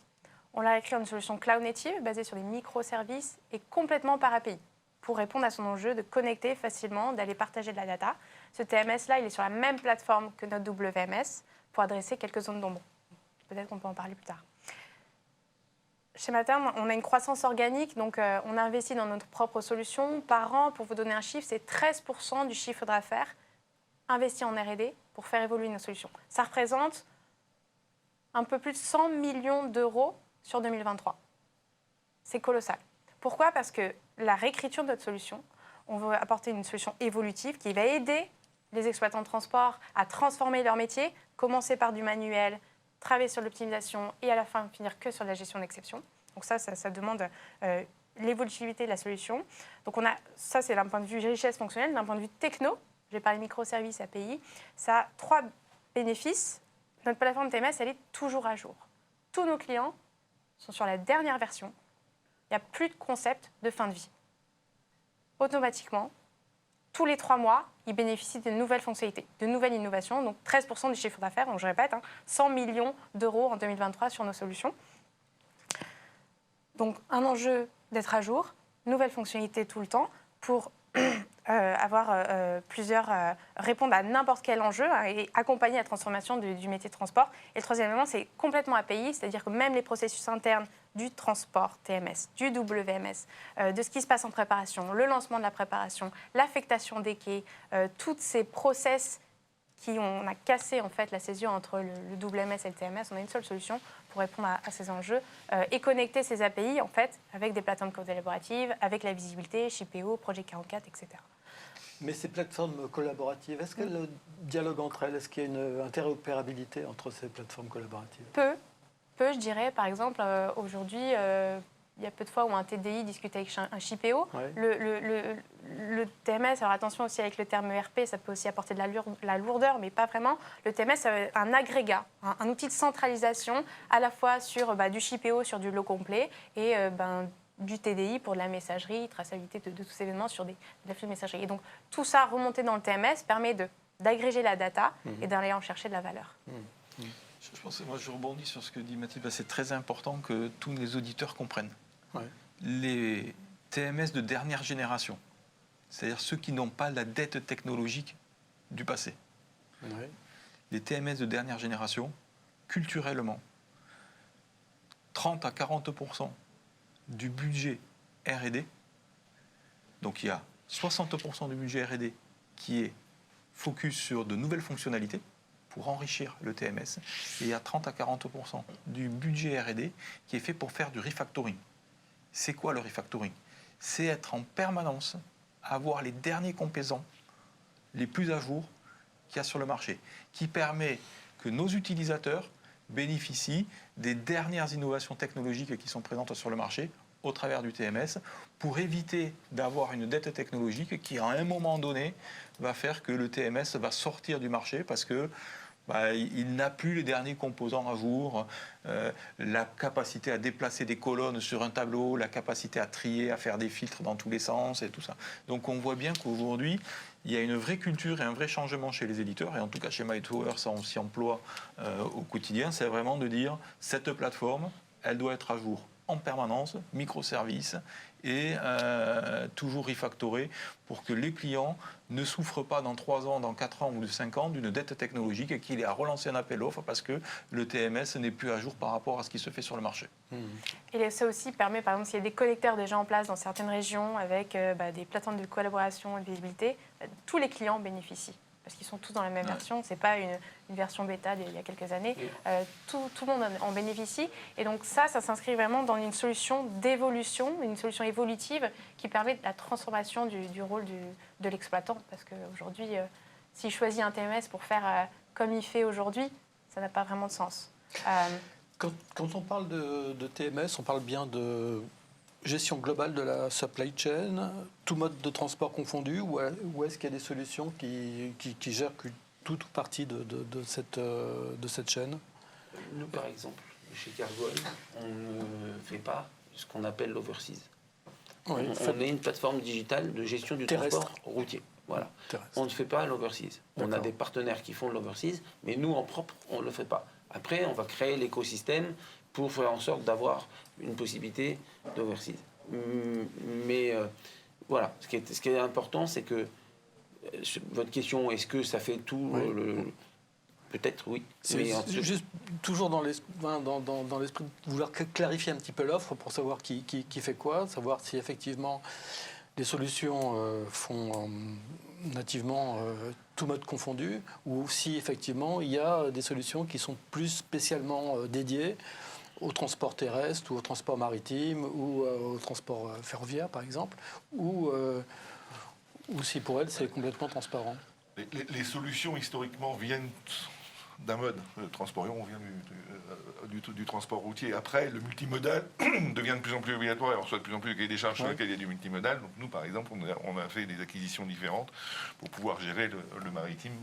On l'a réécrit en une solution cloud native basée sur des microservices et complètement par API, pour répondre à son enjeu de connecter facilement, d'aller partager de la data. Ce TMS-là, il est sur la même plateforme que notre WMS pour adresser quelques zones d'ombre. Peut-être qu'on peut en parler plus tard. Chez Manhattan, on a une croissance organique, donc on investit dans notre propre solution. Par an, pour vous donner un chiffre, c'est 13% du chiffre d'affaires investi en R&D pour faire évoluer nos solutions. Ça représente un peu plus de 100 millions d'euros sur 2023. C'est colossal. Pourquoi ? Parce que la réécriture de notre solution, on veut apporter une solution évolutive qui va aider les exploitants de transport à transformer leur métier, commencer par du manuel, travailler sur l'optimisation et à la fin finir que sur la gestion d'exception. Donc ça demande l'évolutivité de la solution. Donc ça, c'est d'un point de vue richesse fonctionnelle, d'un point de vue techno. J'ai parlé microservices API. Ça a 3 bénéfices. Notre plateforme TMS, elle est toujours à jour. Tous nos clients sont sur la dernière version. Il n'y a plus de concept de fin de vie. Automatiquement, tous les 3 mois, ils bénéficient de nouvelles fonctionnalités, de nouvelles innovations, donc 13% du chiffre d'affaires, donc je répète, 100 millions d'euros en 2023 sur nos solutions. Donc un enjeu d'être à jour, nouvelles fonctionnalités tout le temps pour répondre à n'importe quel enjeu et accompagner la transformation du métier de transport. Et le troisième élément, c'est complètement API, c'est-à-dire que même les processus internes du transport TMS, du WMS, de ce qui se passe en préparation, le lancement de la préparation, l'affectation des quais, tous ces process on a cassé en fait la césure entre le WMS et le TMS. On a une seule solution pour répondre à ces enjeux et connecter ces API en fait avec des plateformes collaboratives, avec la visibilité, Shipeo, Projet 44, etc.
Mais ces plateformes collaboratives, est-ce qu'elles dialoguent entre elles? Est-ce qu'il y a une interopérabilité entre ces plateformes collaboratives?
Peu, je dirais. Par exemple, aujourd'hui, il y a peu de fois où un TDI discute avec un CHIPO.
Ouais.
Le TMS, alors attention aussi avec le terme ERP, ça peut aussi apporter de la lourdeur, mais pas vraiment. Le TMS, c'est un agrégat, un outil de centralisation, à la fois sur du CHIPO, sur du lot complet, et du TDI pour de la messagerie, traçabilité de tous ces événements sur de la flux de messagerie. Et donc, tout ça remonté dans le TMS permet d'agréger la data et d'aller en chercher de la valeur.
Je pense, moi, je rebondis sur ce que dit Mathilde. C'est très important que tous les auditeurs comprennent.
Ouais.
Les TMS de dernière génération, c'est-à-dire ceux qui n'ont pas la dette technologique du passé.
Ouais.
Les TMS de dernière génération, culturellement, 30 à 40% du budget R&D. Donc il y a 60% du budget R&D qui est focus sur de nouvelles fonctionnalités pour enrichir le TMS. Et il y a 30 à 40% du budget R&D qui est fait pour faire du refactoring. C'est quoi le refactoring? C'est être en permanence, avoir les derniers composants les plus à jour qu'il y a sur le marché, qui permet que nos utilisateurs bénéficient des dernières innovations technologiques qui sont présentes sur le marché au travers du TMS pour éviter d'avoir une dette technologique qui, à un moment donné, va faire que le TMS va sortir du marché parce que il n'a plus les derniers composants à jour, la capacité à déplacer des colonnes sur un tableau, la capacité à trier, à faire des filtres dans tous les sens et tout ça. Donc on voit bien qu'aujourd'hui, il y a une vraie culture et un vrai changement chez les éditeurs, et en tout cas chez MyTower, ça on s'y emploie au quotidien, c'est vraiment de dire, cette plateforme, elle doit être à jour en permanence, microservices, et toujours refactorée pour que les clients ne souffrent pas dans 3 ans, dans 4 ans ou de 5 ans d'une dette technologique et qu'il ait à relancer un appel d'offres parce que le TMS n'est plus à jour par rapport à ce qui se fait sur le marché.
Et ça aussi permet, par exemple, s'il y a des collecteurs déjà en place dans certaines régions avec des plateformes de collaboration et de visibilité, tous les clients bénéficient. Parce qu'ils sont tous dans la même version, ce n'est pas une version bêta d'il y a quelques années. Tout le monde en bénéficie. Et donc ça s'inscrit vraiment dans une solution d'évolution, une solution évolutive qui permet la transformation du rôle de l'exploitant. Parce qu'aujourd'hui, s'il choisit un TMS pour faire comme il fait aujourd'hui, ça n'a pas vraiment de sens.
Quand on parle de TMS, on parle bien de gestion globale de la supply chain, tout mode de transport confondu, ou est-ce qu'il y a des solutions qui gèrent tout ou partie de cette chaîne?
Nous, par exemple, chez Cargone, on ne fait pas ce qu'on appelle l'overseas.
Oui,
on est une plateforme digitale de gestion du transport routier. Voilà. On ne fait pas l'overseas. On a des partenaires qui font l'overseas, mais nous, en propre, on ne le fait pas. Après, on va créer l'écosystème pour faire en sorte d'avoir une possibilité d'overseas. Mais voilà, ce qui est important, c'est que votre question, est-ce que ça fait tout Peut-être, oui.
C'est juste toujours dans l'esprit de vouloir clarifier un petit peu l'offre pour savoir qui fait quoi, savoir si effectivement les solutions font nativement tout mode confondu, ou si effectivement il y a des solutions qui sont plus spécialement dédiées au transport terrestre ou au transport maritime ou au transport ferroviaire par exemple, ou si pour elles c'est complètement transparent.
Les solutions historiquement viennent d'un mode. Le transport, on vient du transport routier. Après, le multimodal devient de plus en plus obligatoire et on reçoit de plus en plus de cahiers des charges sur lesquels il y a du multimodal. Donc nous, par exemple, on a fait des acquisitions différentes pour pouvoir gérer le maritime.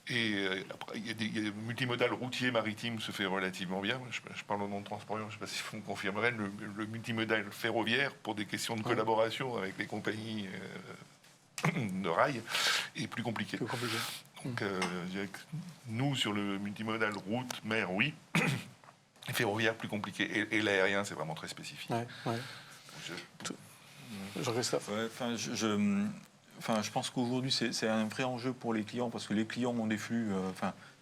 Et après, le multimodal routier maritime se fait relativement bien. Je parle au nom de Transporion, je ne sais pas si vous me confirmerez. Le multimodal ferroviaire, pour des questions de collaboration avec les compagnies de rail, est plus compliqué. Donc, je dirais que nous, sur le multimodal route, mer, oui. Ferroviaire, plus compliqué. Et l'aérien, c'est vraiment très spécifique.
Jean-Christophe.
Je pense qu'aujourd'hui, c'est un vrai enjeu pour les clients, parce que les clients ont des flux,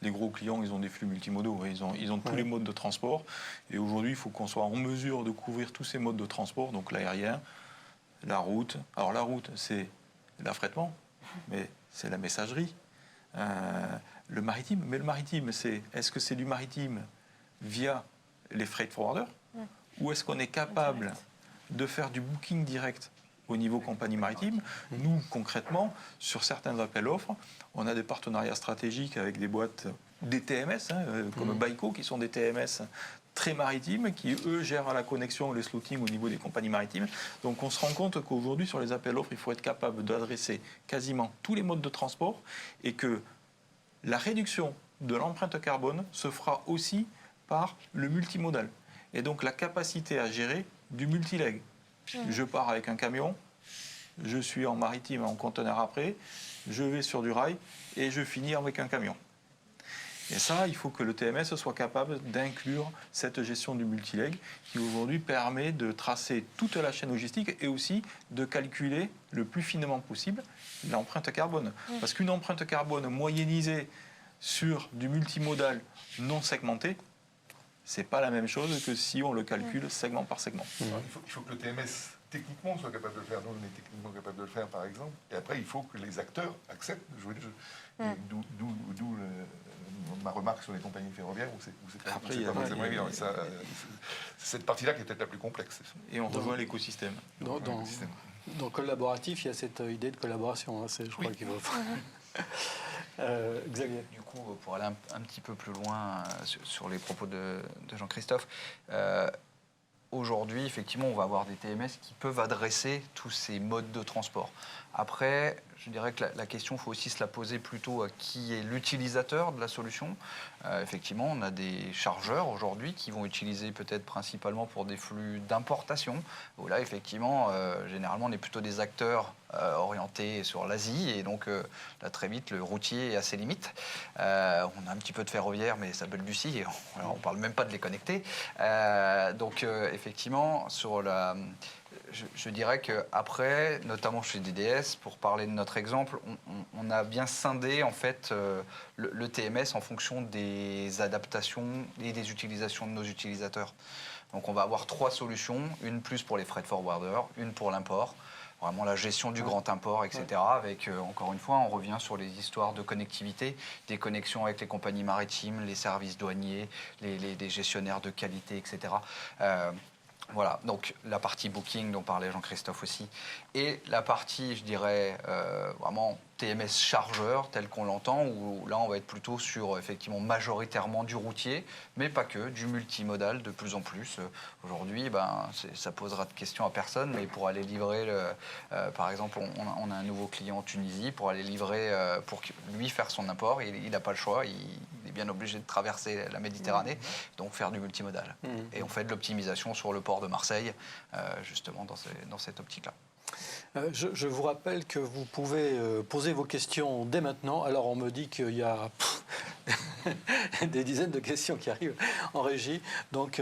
les gros clients, ils ont des flux multimodaux. Ils ont tous les modes de transport. Et aujourd'hui, il faut qu'on soit en mesure de couvrir tous ces modes de transport, donc l'aérien, la route. Alors, la route, c'est l'affrètement, mais c'est la messagerie. Le maritime, mais le maritime, est-ce que c'est du maritime via les freight forwarders ou est-ce qu'on est capable de faire du booking direct au niveau compagnie maritime. Nous, concrètement, sur certains appels offres, on a des partenariats stratégiques avec des boîtes, des TMS, comme Baiko, qui sont des TMS très maritimes, qui, eux, gèrent la connexion et le slotting au niveau des compagnies maritimes. Donc, on se rend compte qu'aujourd'hui, sur les appels offres, il faut être capable d'adresser quasiment tous les modes de transport et que la réduction de l'empreinte carbone se fera aussi par le multimodal. Et donc, la capacité à gérer du multileg. Je pars avec un camion, je suis en maritime, en conteneur après, je vais sur du rail et je finis avec un camion. Et ça, il faut que le TMS soit capable d'inclure cette gestion du multileg qui aujourd'hui permet de tracer toute la chaîne logistique et aussi de calculer le plus finement possible l'empreinte carbone. Parce qu'une empreinte carbone moyennisée sur du multimodal non segmenté, c'est pas la même chose que si on le calcule segment par segment.
Il faut que le TMS techniquement soit capable de le faire. Nous, on est techniquement capable de le faire, par exemple. Et après, il faut que les acteurs acceptent de jouer le jeu. D'où ma remarque sur les compagnies ferroviaires, où c'est pas forcément évident. C'est cette partie-là qui est peut-être la plus complexe.
Et on rejoint l'écosystème.
Dans collaboratif, il y a cette idée de collaboration. Hein, je crois qu'il faut. Xavier.
Du coup, pour aller un petit peu plus loin sur les propos de Jean-Christophe, aujourd'hui, effectivement, on va avoir des TMS qui peuvent adresser tous ces modes de transport. Après, je dirais que la question, il faut aussi se la poser plutôt à qui est l'utilisateur de la solution. Effectivement, on a des chargeurs aujourd'hui qui vont utiliser peut-être principalement pour des flux d'importation, où là, effectivement, généralement, on est plutôt des acteurs orientés sur l'Asie, et donc là, très vite, le routier est à ses limites. On a un petit peu de ferroviaire, mais ça balbutie, et on ne parle même pas de les connecter. Donc, effectivement, sur la... Je dirais qu'après, notamment chez DDS, pour parler de notre exemple, on a bien scindé en fait le TMS en fonction des adaptations et des utilisations de nos utilisateurs. Donc on va avoir 3 solutions, une plus pour les freight forwarders, une pour l'import, vraiment la gestion du grand import, etc. Avec, encore une fois, on revient sur les histoires de connectivité, des connexions avec les compagnies maritimes, les services douaniers, les gestionnaires de qualité, etc. Voilà, donc la partie booking dont parlait Jean-Christophe aussi, et la partie, je dirais, vraiment TMS chargeur, tel qu'on l'entend, où là on va être plutôt sur effectivement majoritairement du routier, mais pas que, du multimodal de plus en plus. Aujourd'hui, ça posera de questions à personne, mais pour aller livrer, par exemple, on a un nouveau client en Tunisie, pour aller livrer, pour lui faire son import, il n'a pas le choix, il est bien obligé de traverser la Méditerranée, donc faire du multimodal. Et on fait de l'optimisation sur le port de Marseille, justement dans cette optique-là.
Je vous rappelle que vous pouvez poser vos questions dès maintenant. Alors, on me dit qu'il y a des dizaines de questions qui arrivent en régie. Donc,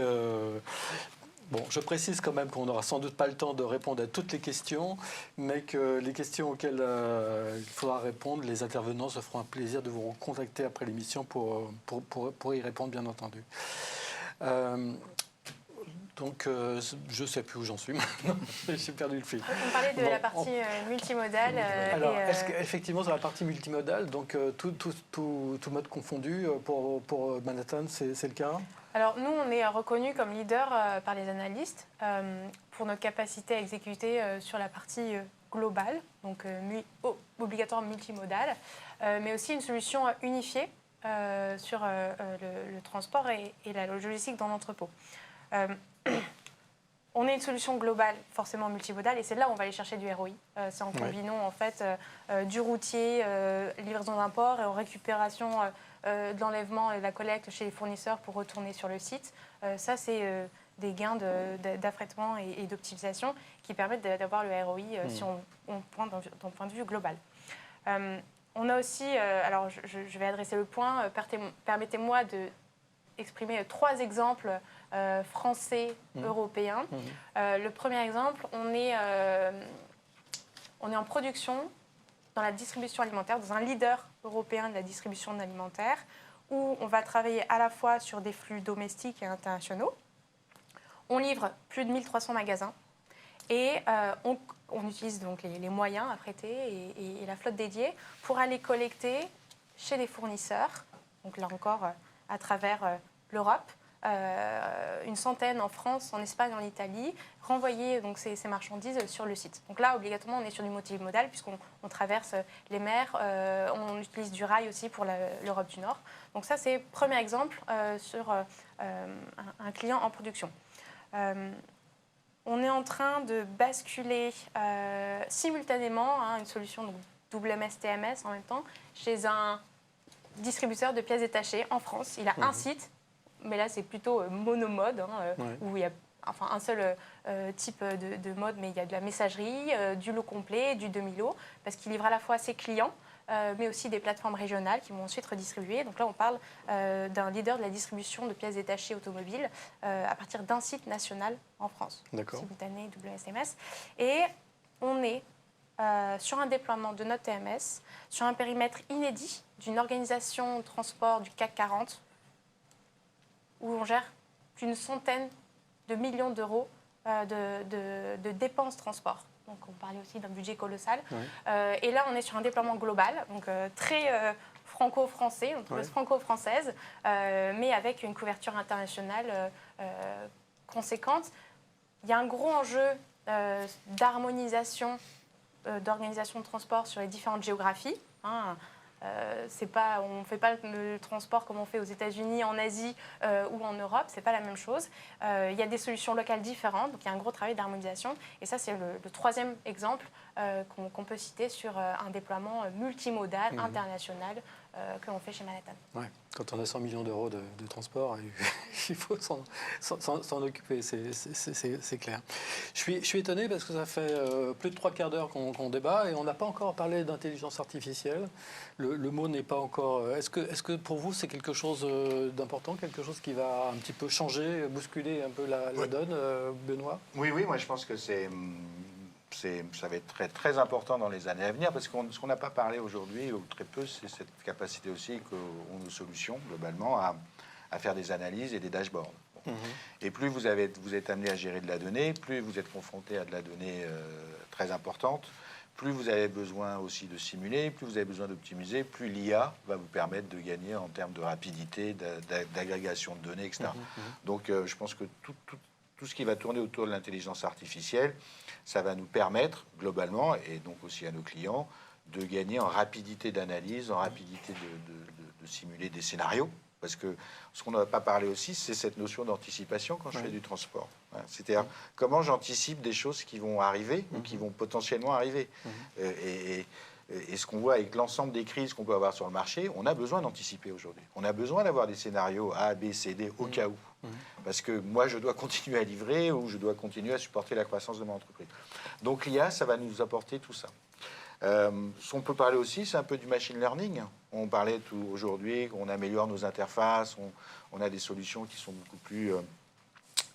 bon, je précise quand même qu'on n'aura sans doute pas le temps de répondre à toutes les questions, mais que les questions auxquelles il faudra répondre, les intervenants se feront un plaisir de vous contacter après l'émission pour y répondre, bien entendu. Donc, je ne sais plus où j'en suis maintenant. J'ai perdu le fil.
On parlait de la partie multimodale.
Alors, est-ce qu'effectivement, sur la partie multimodale, donc tout mode confondu, pour Manhattan, c'est le cas?
Alors, nous, on est reconnus comme leader par les analystes pour notre capacité à exécuter sur la partie globale, donc obligatoire multimodale, mais aussi une solution unifiée sur le transport et la logistique dans l'entrepôt. On est une solution globale, forcément multimodale, et c'est là où on va aller chercher du ROI. C'est en combinant en fait du routier, livraison d'import et en récupération de l'enlèvement et de la collecte chez les fournisseurs pour retourner sur le site. Ça, c'est des gains d'affrètement et d'optimisation qui permettent d'avoir le ROI si on pointe d'un point de vue global. On a aussi, alors je vais adresser le point, permettez-moi d'exprimer 3 exemples français, européens. Le premier exemple, on est en production dans la distribution alimentaire, dans un leader européen de la distribution alimentaire, où on va travailler à la fois sur des flux domestiques et internationaux. On livre plus de 1300 magasins et on utilise donc les moyens affrétés et la flotte dédiée pour aller collecter chez les fournisseurs, donc là encore à travers l'Europe, une centaine en France, en Espagne, en Italie, renvoyer donc, ces marchandises sur le site. Donc là, obligatoirement, on est sur du multimodal puisqu'on traverse les mers, on utilise du rail aussi pour l'Europe du Nord. Donc ça, c'est le premier exemple sur un client en production. On est en train de basculer simultanément une solution donc, WMS TMS en même temps chez un distributeur de pièces détachées en France. Il a un site, mais là c'est plutôt monomode, où il y a un seul type de mode, mais il y a de la messagerie, du lot complet, du demi-lot, parce qu'il livre à la fois ses clients, mais aussi des plateformes régionales qui vont ensuite redistribuer. Donc là, on parle d'un leader de la distribution de pièces détachées automobiles à partir d'un site national en France, simultané WSMS. Et on est sur un déploiement de notre TMS, sur un périmètre inédit d'une organisation de transport du CAC 40, où on gère une centaine de millions d'euros de dépenses transport. Donc on parlait aussi d'un budget colossal. Et là, on est sur un déploiement global, donc très franco-français, une entreprise franco-française, mais avec une couverture internationale conséquente. Il y a un gros enjeu d'harmonisation, d'organisation de transport sur les différentes géographies. On ne fait pas le transport comme on fait aux États-Unis, en Asie ou en Europe, ce n'est pas la même chose. Il y a des solutions locales différentes, donc il y a un gros travail d'harmonisation. Et ça, c'est le troisième exemple qu'on peut citer sur un déploiement multimodal, international, que l'on fait chez Manhattan.
Ouais. Quand on a 100 millions d'euros de transport, il faut s'en occuper, c'est clair. Je suis étonné parce que ça fait plus de 3/4 d'heure qu'on débat et on n'a pas encore parlé d'intelligence artificielle. Le mot n'est pas encore... Est-ce que pour vous, c'est quelque chose d'important, quelque chose qui va un petit peu changer, bousculer un peu la donne, Benoît ?
Oui, moi je pense que ça va être très, très important dans les années à venir, parce que ce qu'on n'a pas parlé aujourd'hui, ou très peu, c'est cette capacité aussi qu'ont nos solutions, globalement, à faire des analyses et des dashboards. Et plus vous êtes amené à gérer de la donnée, plus vous êtes confronté à de la donnée très importante, plus vous avez besoin aussi de simuler, plus vous avez besoin d'optimiser, plus l'IA va vous permettre de gagner en termes de rapidité, d'agrégation de données, etc. Donc je pense que tout ce qui va tourner autour de l'intelligence artificielle, ça va nous permettre, globalement, et donc aussi à nos clients, de gagner en rapidité d'analyse, en rapidité de simuler des scénarios. Parce que ce qu'on n'a pas parlé aussi, c'est cette notion d'anticipation quand je fais du transport. C'est-à-dire comment j'anticipe des choses qui vont arriver ou qui vont potentiellement arriver. Et ce qu'on voit avec l'ensemble des crises qu'on peut avoir sur le marché, on a besoin d'anticiper aujourd'hui. On a besoin d'avoir des scénarios A, B, C, D au cas où. Parce que moi, je dois continuer à livrer ou je dois continuer à supporter la croissance de mon entreprise. Donc l'IA, ça va nous apporter tout ça. Ce qu'on peut parler aussi, c'est un peu du machine learning. On parlait aujourd'hui qu'on améliore nos interfaces, on a des solutions qui sont beaucoup plus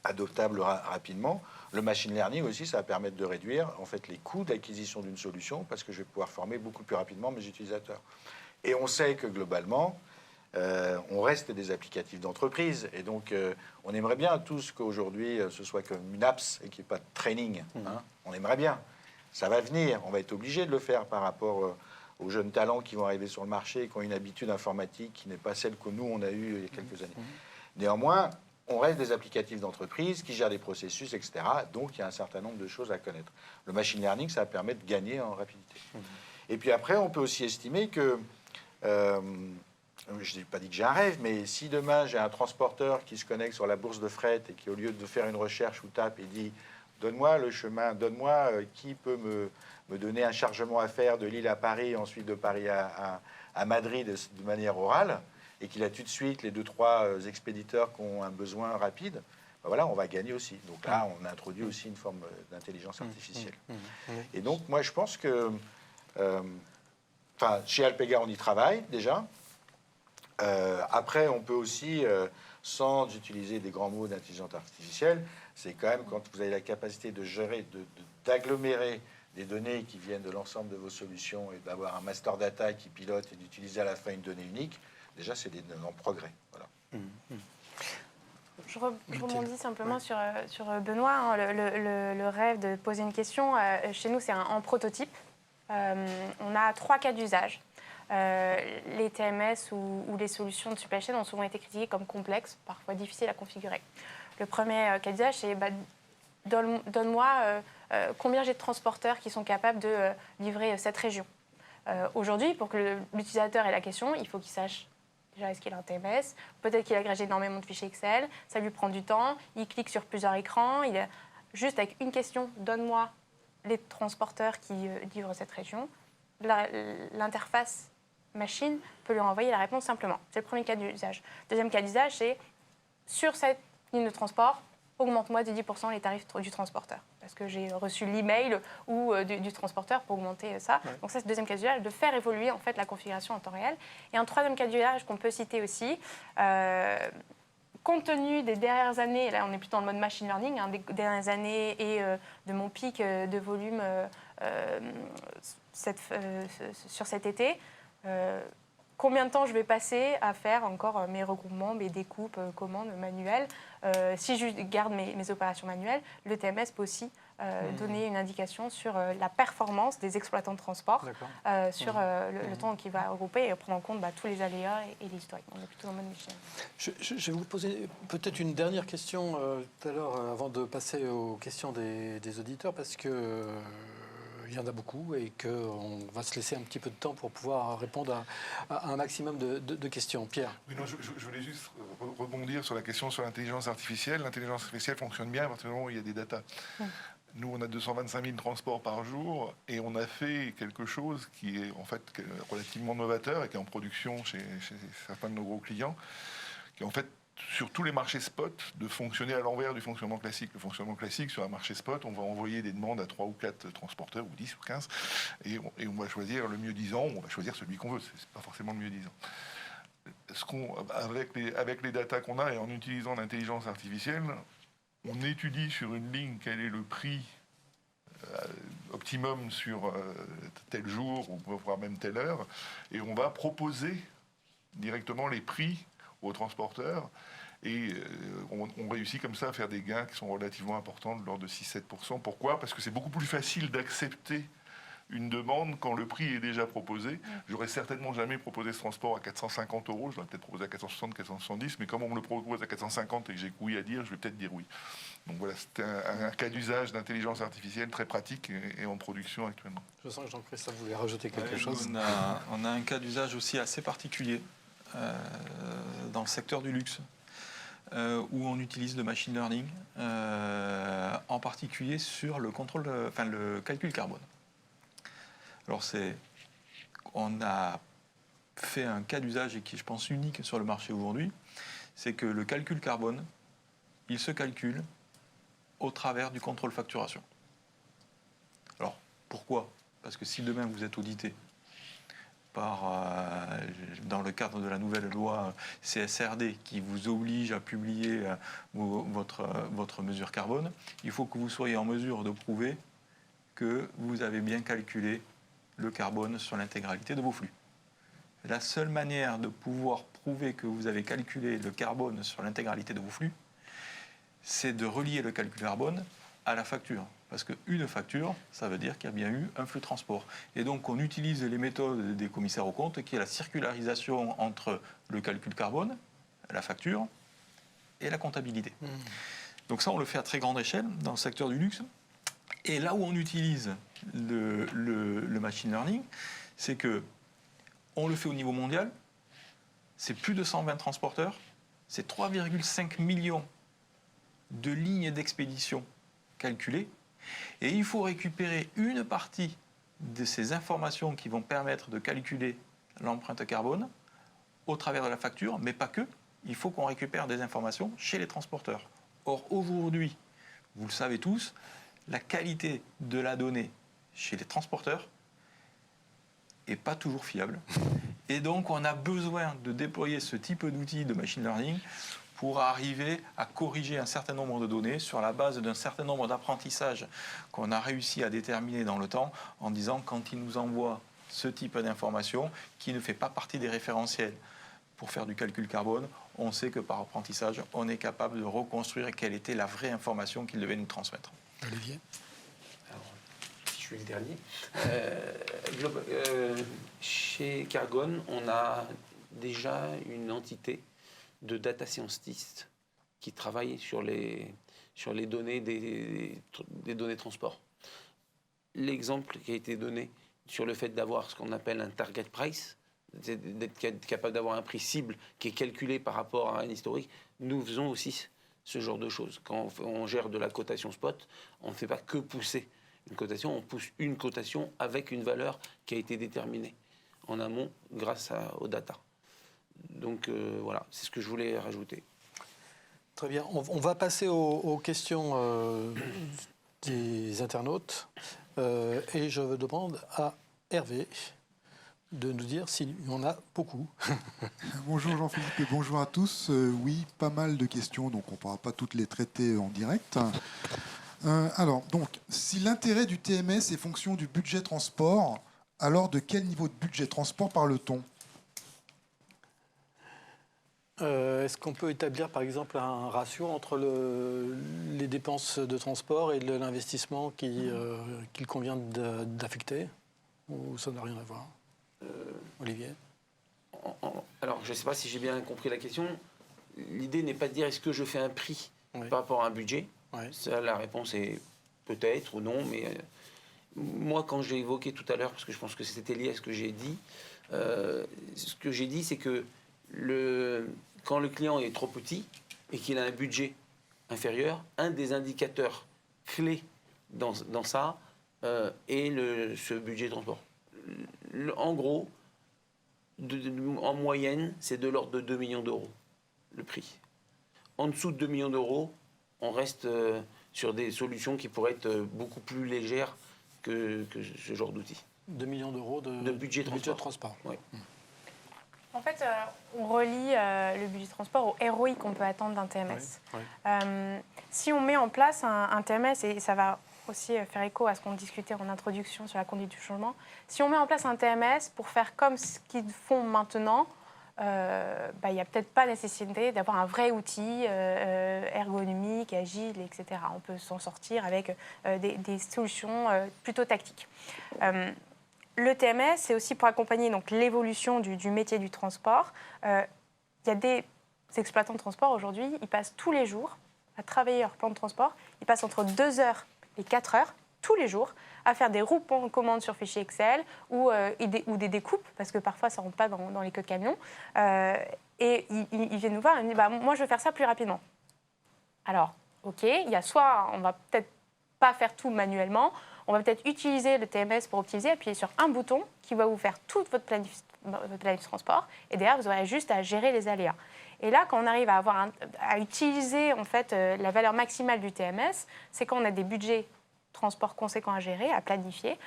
adoptables rapidement. Le machine learning aussi, ça va permettre de réduire en fait les coûts d'acquisition d'une solution, parce que je vais pouvoir former beaucoup plus rapidement mes utilisateurs. Et on sait que globalement, on reste des applicatifs d'entreprise, et donc on aimerait bien tous qu'aujourd'hui ce soit comme une apps et qu'il n'y ait pas de training. On aimerait bien. Ça va venir, on va être obligé de le faire par rapport aux jeunes talents qui vont arriver sur le marché et qui ont une habitude informatique qui n'est pas celle que nous on a eue il y a quelques années. Néanmoins, on reste des applicatifs d'entreprise qui gèrent des processus, etc. Donc il y a un certain nombre de choses à connaître. Le machine learning, ça permet de gagner en rapidité. Et puis après, on peut aussi estimer que je n'ai pas dit que j'ai un rêve, mais si demain j'ai un transporteur qui se connecte sur la bourse de fret et qui, au lieu de faire une recherche ou tape, et dit donne-moi le chemin, donne-moi qui peut me donner un chargement à faire de Lille à Paris, ensuite de Paris à Madrid de manière orale, et qu'il a tout de suite les 2-3 expéditeurs qui ont un besoin rapide, ben voilà, on va gagner aussi. Donc là, on a introduit aussi une forme d'intelligence artificielle. Et donc, moi, je pense que chez Alpega, on y travaille déjà. Après, on peut aussi, sans utiliser des grands mots d'intelligence artificielle, c'est quand même quand vous avez la capacité de gérer, d'agglomérer des données qui viennent de l'ensemble de vos solutions et d'avoir un master data qui pilote et d'utiliser à la fin une donnée unique, déjà, c'est des données en progrès. Voilà.
Je rebondis simplement sur Benoît, le rêve de poser une question. Chez nous, c'est en prototype. On a 3 cas d'usage. les TMS ou les solutions de supply chain ont souvent été critiquées comme complexes, parfois difficiles à configurer. Le premier cas d'usage, c'est donne-moi combien j'ai de transporteurs qui sont capables de livrer cette région. Aujourd'hui, pour que l'utilisateur ait la question, il faut qu'il sache déjà est-ce qu'il a un TMS, peut-être qu'il agrège énormément de fichiers Excel, ça lui prend du temps, il clique sur plusieurs écrans, juste avec une question, donne-moi les transporteurs qui livrent cette région, l'interface machine peut lui renvoyer la réponse simplement. C'est le premier cas d'usage. Deuxième cas d'usage, c'est sur cette ligne de transport, augmente-moi de 10% les tarifs du transporteur. Parce que j'ai reçu l'email ou du transporteur pour augmenter ça. Ouais. Donc ça, c'est le deuxième cas d'usage, de faire évoluer en fait la configuration en temps réel. Et un troisième cas d'usage qu'on peut citer aussi, compte tenu des dernières années, là on est plutôt dans le mode machine learning, des dernières années et de mon pic de volume sur cet été, combien de temps je vais passer à faire encore mes regroupements, mes découpes, commandes manuelles. Si je garde mes opérations manuelles, le TMS peut aussi donner une indication sur la performance des exploitants de transport, sur le temps qu'il va regrouper et prendre en compte tous les aléas et les historiques. On est plutôt dans le mode machine.
Je vais vous poser peut-être une dernière question tout à l'heure avant de passer aux questions des auditeurs parce que il y en a beaucoup et qu'on va se laisser un petit peu de temps pour pouvoir répondre à un maximum de questions. Pierre.
Oui, non, je voulais juste rebondir sur la question sur l'intelligence artificielle. L'intelligence artificielle fonctionne bien à partir du moment où il y a des datas. Nous, on a 225 000 transports par jour et on a fait quelque chose qui est en fait relativement novateur et qui est en production chez certains de nos gros clients, qui est en fait sur tous les marchés spot, de fonctionner à l'envers du fonctionnement classique. Le fonctionnement classique, sur un marché spot, on va envoyer des demandes à 3 ou 4 transporteurs, ou 10 ou 15, et on va choisir le mieux disant, on va choisir celui qu'on veut. C'est pas forcément le mieux disant. Avec les datas qu'on a et en utilisant l'intelligence artificielle, on étudie sur une ligne quel est le prix optimum sur tel jour, ou voire même telle heure, et on va proposer directement les prix aux transporteurs et on réussit comme ça à faire des gains qui sont relativement importants de l'ordre de 6-7%. Pourquoi ? Parce que c'est beaucoup plus facile d'accepter une demande quand le prix est déjà proposé. J'aurais certainement jamais proposé ce transport à 450 €, je l'aurais peut-être proposé à 460, 470, mais comme on me le propose à 450 et que j'ai oui à dire, je vais peut-être dire oui. Donc voilà, c'était un cas d'usage d'intelligence artificielle très pratique et en production actuellement.
Je sens que Jean-Christophe voulait rajouter quelque chose.
On a un cas d'usage aussi assez particulier. Dans le secteur du luxe, où on utilise le machine learning, en particulier sur le le calcul carbone. Alors on a fait un cas d'usage et qui est, je pense, unique sur le marché aujourd'hui, c'est que le calcul carbone, il se calcule au travers du contrôle facturation. Alors, pourquoi ? Parce que si demain vous êtes audité dans le cadre de la nouvelle loi CSRD qui vous oblige à publier votre mesure carbone, il faut que vous soyez en mesure de prouver que vous avez bien calculé le carbone sur l'intégralité de vos flux. La seule manière de pouvoir prouver que vous avez calculé le carbone sur l'intégralité de vos flux, c'est de relier le calcul carbone à la facture. Parce qu'une facture, ça veut dire qu'il y a bien eu un flux de transport. Et donc, on utilise les méthodes des commissaires aux comptes, qui est la circularisation entre le calcul carbone, la facture, et la comptabilité. Donc ça, on le fait à très grande échelle dans le secteur du luxe. Et là où on utilise le machine learning, c'est que on le fait au niveau mondial. C'est plus de 120 transporteurs. C'est 3,5 millions de lignes d'expédition calculées. Et il faut récupérer une partie de ces informations qui vont permettre de calculer l'empreinte carbone au travers de la facture, mais pas que. Il faut qu'on récupère des informations chez les transporteurs. Or, aujourd'hui, vous le savez tous, la qualité de la donnée chez les transporteurs n'est pas toujours fiable. Et donc, on a besoin de déployer ce type d'outils de machine learning pour arriver à corriger un certain nombre de données sur la base d'un certain nombre d'apprentissages qu'on a réussi à déterminer dans le temps en disant quand il nous envoie ce type d'information qui ne fait pas partie des référentiels pour faire du calcul carbone, on sait que par apprentissage, on est capable de reconstruire quelle était la vraie information qu'il devait nous transmettre.
Olivier ?
Alors, si je suis le dernier. Chez Cargone, on a déjà une entité de data scientists qui travaille sur les données des données transport. L'exemple qui a été donné sur le fait d'avoir ce qu'on appelle un target price, d'être capable d'avoir un prix cible qui est calculé par rapport à un historique, nous faisons aussi ce genre de choses. Quand on gère de la cotation spot, on ne fait pas que pousser une cotation, on pousse une cotation avec une valeur qui a été déterminée en amont grâce aux data. Donc voilà, c'est ce que je voulais rajouter.
Très bien. On va passer aux questions des internautes. Et je demande à Hervé de nous dire s'il y en a beaucoup.
Bonjour Jean-Philippe et bonjour à tous. Oui, pas mal de questions, donc on ne pourra pas toutes les traiter en direct. Alors, donc, si l'intérêt du TMS est fonction du budget transport, alors de quel niveau de budget transport parle-t-on ?
Est-ce qu'on peut établir par exemple un ratio entre les dépenses de transport et l'investissement qu'il convient d'affecter ? Ou ça n'a rien à voir ? Olivier ?
Alors, je ne sais pas si j'ai bien compris la question. L'idée n'est pas de dire est-ce que je fais un prix par rapport à un budget. Ça, la réponse est peut-être ou non, mais moi, quand j'ai évoqué tout à l'heure, parce que je pense que c'était lié à ce que j'ai dit, c'est que quand le client est trop petit et qu'il a un budget inférieur, un des indicateurs clés dans ça est ce budget de transport. En gros, en moyenne, c'est de l'ordre de 2 millions d'euros, le prix. En dessous de 2 millions d'euros, on reste sur des solutions qui pourraient être beaucoup plus légères que ce genre d'outils.
2 millions d'euros de
budget de transport.
Oui.
En fait, on relie le budget de transport au ROI qu'on peut attendre d'un TMS. Si on met en place un TMS, et ça va aussi faire écho à ce qu'on discutait en introduction sur la conduite du changement, si on met en place un TMS pour faire comme ce qu'ils font maintenant, il n'y a peut-être pas nécessité d'avoir un vrai outil ergonomique, agile, etc. On peut s'en sortir avec des solutions plutôt tactiques. Le TMS, c'est aussi pour accompagner donc, l'évolution du métier du transport. Il y a des exploitants de transport aujourd'hui, ils passent tous les jours à travailler leur plan de transport. Ils passent entre 2 heures et 4 heures tous les jours à faire des groupements de commandes sur fichier Excel ou des découpes, parce que parfois ça ne rentre pas dans les queues de camions. Et ils viennent nous voir et ils disent moi je veux faire ça plus rapidement. Alors, ok, il y a soit on va peut-être pas faire tout manuellement, on va peut-être utiliser le TMS pour optimiser, appuyer sur un bouton qui va vous faire tout votre planif transport, et derrière vous aurez juste à gérer les aléas. Et là, quand on arrive à utiliser en fait, la valeur maximale du TMS, c'est quand on a des budgets transport conséquents à gérer, à planifier,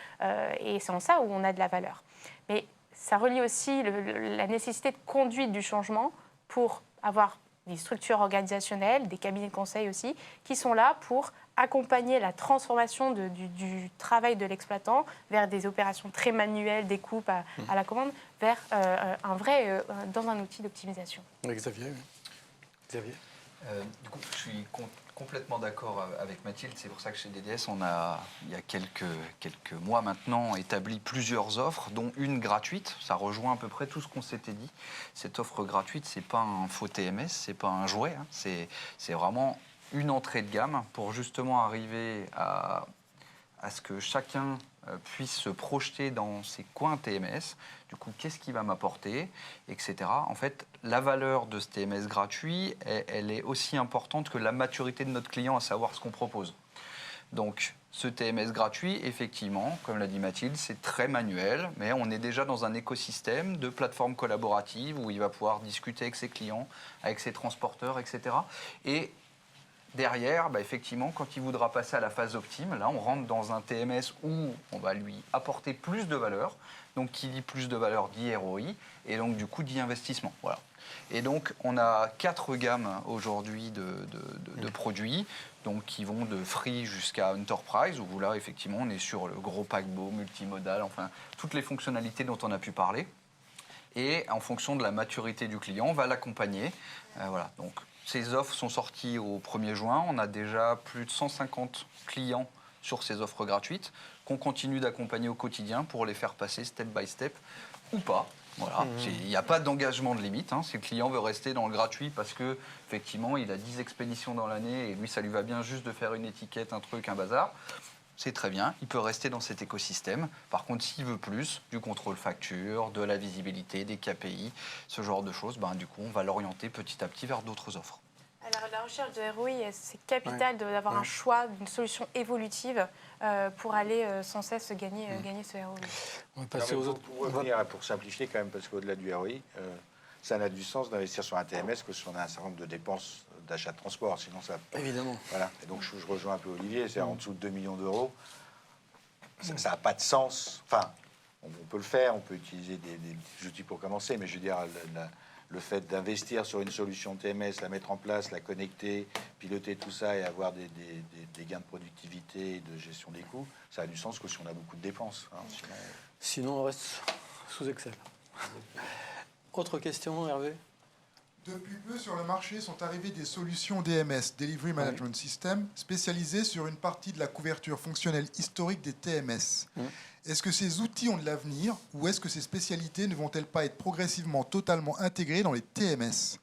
et c'est en ça où on a de la valeur. Mais ça relie aussi la nécessité de conduite du changement pour avoir des structures organisationnelles, des cabinets de conseil aussi, qui sont là pour accompagner la transformation du travail de l'exploitant vers des opérations très manuelles, des coupes à la commande, vers dans un outil d'optimisation.
Xavier.
Du coup, je suis complètement d'accord avec Mathilde. C'est pour ça que chez DDS, on a, il y a quelques mois maintenant, établi plusieurs offres, dont une gratuite. Ça rejoint à peu près tout ce qu'on s'était dit. Cette offre gratuite, c'est pas un faux TMS, c'est pas un jouet. Hein. C'est vraiment une entrée de gamme pour justement arriver à ce que chacun puisse se projeter dans ses coins TMS. Du coup, qu'est-ce qui va m'apporter, etc. En fait, la valeur de ce TMS gratuit, elle est aussi importante que la maturité de notre client à savoir ce qu'on propose. Donc, ce TMS gratuit, effectivement, comme l'a dit Mathilde, c'est très manuel, mais on est déjà dans un écosystème de plateformes collaboratives où il va pouvoir discuter avec ses clients, avec ses transporteurs, etc. Et derrière, effectivement, quand il voudra passer à la phase optime, là, on rentre dans un TMS où on va lui apporter plus de valeur. Donc, qui dit plus de valeur dit ROI, et donc, du coup, dit investissement. Voilà. Et donc, on a 4 gammes aujourd'hui de produits, donc, qui vont de free jusqu'à enterprise, où là, effectivement, on est sur le gros paquebot, multimodal, enfin, toutes les fonctionnalités dont on a pu parler. Et en fonction de la maturité du client, on va l'accompagner. Voilà. Donc, ces offres sont sorties au 1er juin. On a déjà plus de 150 clients sur ces offres gratuites, qu'on continue d'accompagner au quotidien pour les faire passer step by step ou pas. Voilà. Il n'y a pas d'engagement de limite. Si le client veut rester dans le gratuit parce que effectivement il a 10 expéditions dans l'année et lui ça lui va bien juste de faire une étiquette, un truc, un bazar, c'est très bien, il peut rester dans cet écosystème. Par contre, s'il veut plus, du contrôle facture, de la visibilité, des KPI, ce genre de choses, du coup, on va l'orienter petit à petit vers d'autres offres.
Alors, la recherche de ROI, c'est capital d'avoir un choix d'une solution évolutive pour aller sans cesse gagner ce ROI.
On va passer aux autres.
Pour simplifier quand même, parce qu'au-delà du ROI, ça n'a du sens d'investir sur un TMS que si on a un certain nombre de dépenses d'achat de transport. Sinon, ça.
Évidemment.
Voilà. Et donc, je rejoins un peu Olivier. C'est en dessous de 2 millions d'euros. Ça n'a pas de sens. Enfin, on peut le faire. On peut utiliser des outils pour commencer. Mais je veux dire, le fait d'investir sur une solution TMS, la mettre en place, la connecter, piloter tout ça et avoir des gains de productivité et de gestion des coûts, ça a du sens que si on a beaucoup de dépenses.
Sinon, on reste sous Excel. Autre question, Hervé?
Depuis peu, sur le marché sont arrivées des solutions DMS, Delivery Management System, spécialisées sur une partie de la couverture fonctionnelle historique des TMS. Est-ce que ces outils ont de l'avenir ou est-ce que ces spécialités ne vont-elles pas être progressivement totalement intégrées dans les TMS?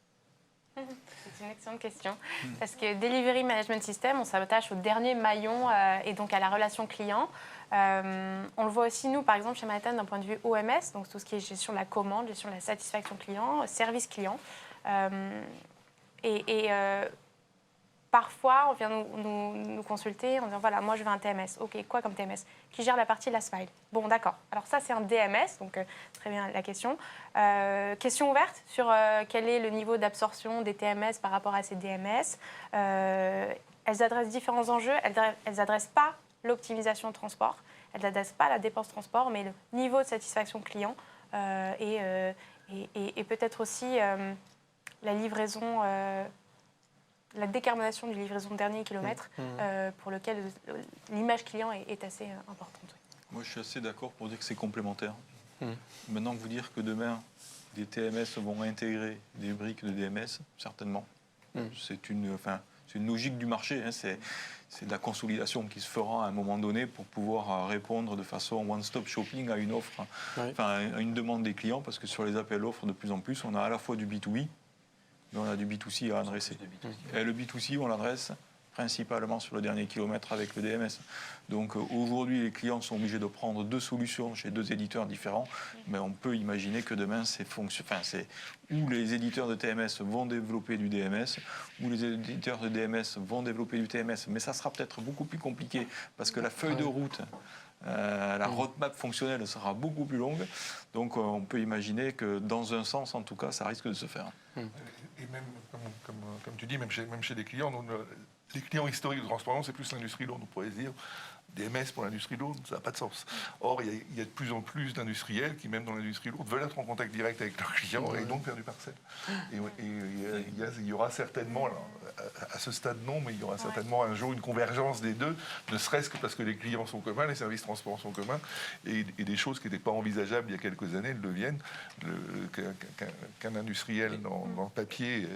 C'est une excellente question. Parce que Delivery Management System, on s'attache au dernier maillon et donc à la relation client. On le voit aussi, nous, par exemple, chez Manhattan, d'un point de vue OMS, donc tout ce qui est gestion de la commande, gestion de la satisfaction client, service client. Parfois, on vient nous consulter en disant, voilà, moi, je veux un TMS. OK, quoi comme TMS? Qui gère la partie last mile? Bon, d'accord. Alors ça, c'est un DMS, donc très bien la question. Question ouverte sur quel est le niveau d'absorption des TMS par rapport à ces DMS. Elles adressent différents enjeux. Elles n'adressent pas l'optimisation de transport. Elles n'adressent pas la dépense transport, mais le niveau de satisfaction client et peut-être aussi la livraison... la décarbonation du livraison de dernier kilomètre, pour lequel l'image client est assez importante.
Moi, je suis assez d'accord pour dire que c'est complémentaire. Maintenant, vous dire que demain, des TMS vont intégrer des briques de DMS, certainement. C'est une logique du marché. C'est de la consolidation qui se fera à un moment donné pour pouvoir répondre de façon one-stop shopping à une offre, à une demande des clients, parce que sur les appels offres, de plus en plus, on a à la fois du B2B, mais on a du B2C à adresser. Et le B2C, on l'adresse principalement sur le dernier kilomètre avec le DMS. Donc aujourd'hui, les clients sont obligés de prendre 2 solutions chez 2 éditeurs différents, mais on peut imaginer que demain, c'est où les éditeurs de TMS vont développer du DMS, ou les éditeurs de DMS vont développer du TMS, mais ça sera peut-être beaucoup plus compliqué, parce que la feuille de route, la roadmap fonctionnelle sera beaucoup plus longue. Donc on peut imaginer que dans un sens, en tout cas, ça risque de se faire.
Et même, comme tu dis, même chez des clients, les clients historiques de Transport, c'est plus l'industrie lourde. On pourrait dire DMS pour l'industrie lourde, ça n'a pas de sens. Or, il y a de plus en plus d'industriels qui, même dans l'industrie lourde, veulent être en contact direct avec leurs clients et donc faire du parcelle. Et il y aura certainement, alors, à ce stade non, mais il y aura certainement un jour une convergence des deux, ne serait-ce que parce que les clients sont communs, les services transport sont communs, et des choses qui n'étaient pas envisageables il y a quelques années le deviennent. Qu'un industriel dans le papier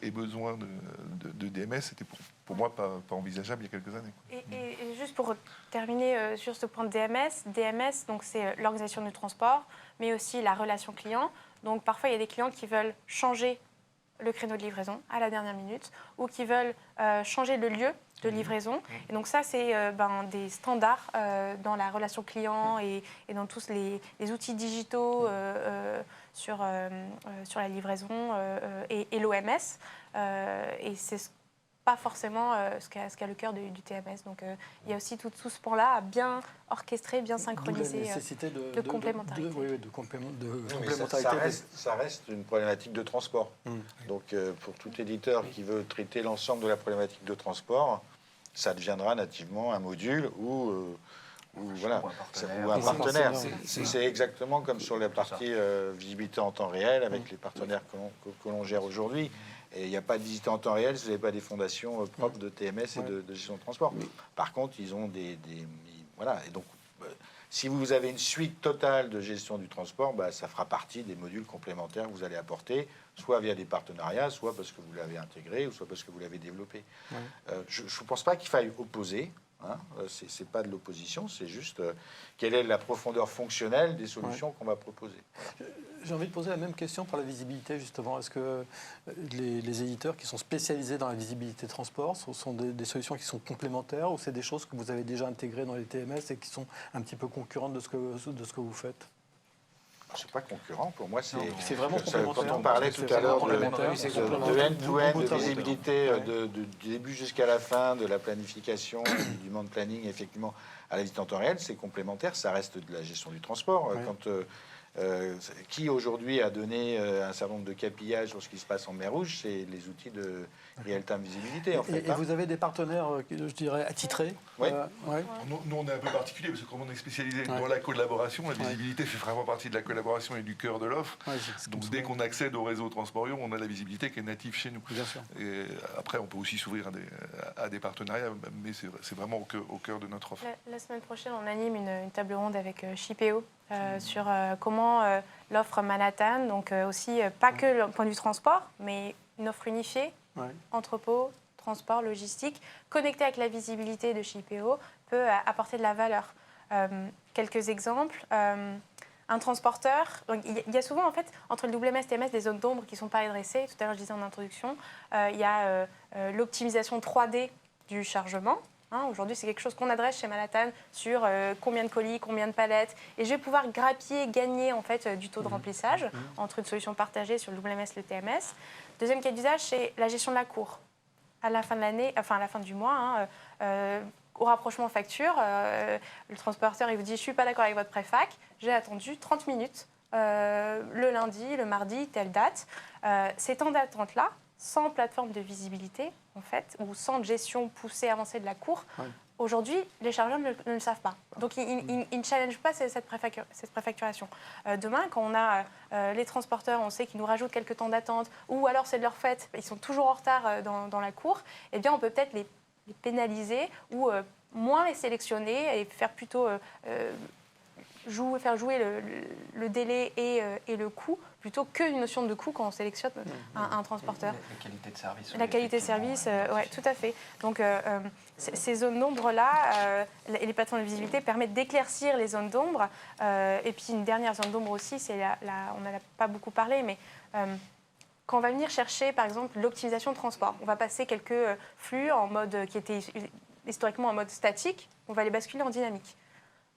ait besoin de DMS, c'était pour moi pas envisageable il y a quelques années.
Et juste pour terminer sur ce point de DMS, donc c'est l'organisation du transport, mais aussi la relation client. Donc parfois, il y a des clients qui veulent changer le créneau de livraison à la dernière minute ou qui veulent changer le lieu de livraison. Et donc ça, c'est des standards dans la relation client et dans tous les outils digitaux sur la livraison et l'OMS. Et c'est pas forcément ce qu'a le cœur du TMS. Donc il y a aussi tout ce point-là à bien orchestrer, bien synchroniser, de complémentarité.
De complémentarité.
Ça reste une problématique de transport. Donc pour tout éditeur qui veut traiter l'ensemble de la problématique de transport, ça deviendra nativement un module ou un partenaire. C'est exactement comme sur la partie visibilité en temps réel avec les partenaires que l'on gère aujourd'hui. Et il n'y a pas de visibilité en temps réel si vous n'avez pas des fondations propres de TMS et de gestion de transport. Par contre, ils ont voilà. Et donc, si vous avez une suite totale de gestion du transport, ça fera partie des modules complémentaires que vous allez apporter, soit via des partenariats, soit parce que vous l'avez intégré, ou soit parce que vous l'avez développé. Je ne pense pas qu'il faille opposer. Hein. C'est pas de l'opposition, c'est juste quelle est la profondeur fonctionnelle des solutions qu'on va proposer.
J'ai envie de poser la même question pour la visibilité, justement. Est-ce que les éditeurs qui sont spécialisés dans la visibilité transport sont des solutions qui sont complémentaires ou c'est des choses que vous avez déjà intégrées dans les TMS et qui sont un petit peu concurrentes de ce que vous faites?
C'est pas concurrent, pour moi
c'est vraiment complémentaire.
Quand on parlait tout à l'heure de end-to-end, de
moteur.
visibilité du début jusqu'à la fin, de la planification, du demand planning, effectivement, à la visite en temps réel, c'est complémentaire, ça reste de la gestion du transport.
Ouais.
Qui aujourd'hui a donné un certain nombre de KPI sur ce qui se passe en mer Rouge, c'est les outils de real-time visibilité. En fait,
et vous avez des partenaires, je dirais, attitrés?
Oui.
Ouais.
Nous, on est un peu particulier parce que comme on est spécialisé dans la collaboration, la visibilité fait vraiment partie de la collaboration et du cœur de l'offre.
Ouais,
Donc dès qu'on accède au réseau Transporion, on a la visibilité qui est native chez nous.
Bien sûr.
Et après, on peut aussi s'ouvrir à des partenariats, mais c'est vraiment au cœur de notre offre.
La semaine prochaine, on anime une table ronde avec Shipeo sur comment l'offre Manhattan, donc aussi pas que le point de vue transport, mais une offre unifiée, entrepôt, transport, logistique, connectée avec la visibilité de Shipeo, peut apporter de la valeur. Quelques exemples. Un transporteur, il y a souvent en fait entre le WMS et TMS des zones d'ombre qui ne sont pas adressées. Tout à l'heure, je disais en introduction, il y a l'optimisation 3D du chargement. Aujourd'hui, c'est quelque chose qu'on adresse chez Manhattan sur combien de colis, combien de palettes. Et je vais pouvoir grappiller, gagner en fait, du taux de remplissage entre une solution partagée sur le WMS et le TMS. Deuxième cas d'usage, c'est la gestion de la cour. À la fin de l'année, enfin à la fin du mois, au rapprochement facture, le transporteur il vous dit « je ne suis pas d'accord avec votre préfac, j'ai attendu 30 minutes le lundi, le mardi, telle date ». Ces temps d'attente-là, sans plateforme de visibilité, en fait, ou sans gestion poussée, avancée de la cour, aujourd'hui, les chargeurs ne le savent pas. Donc, ils ne challengent pas cette préfacturation. Demain, quand on a les transporteurs, on sait qu'ils nous rajoutent quelques temps d'attente, ou alors c'est de leur fait, ils sont toujours en retard dans la cour, eh bien, on peut peut-être les pénaliser ou moins les sélectionner et faire plutôt faire jouer le délai et le coût plutôt qu'une notion de coût quand on sélectionne un transporteur.
La qualité de service.
La qualité de service, oui, tout à fait. Donc, ces zones d'ombre-là, les plateformes de visibilité permettent d'éclaircir les zones d'ombre. Et puis, une dernière zone d'ombre aussi, c'est on n'en a pas beaucoup parlé, mais quand on va venir chercher, par exemple, l'optimisation de transport, on va passer quelques flux en mode qui étaient historiquement en mode statique, on va les basculer en dynamique.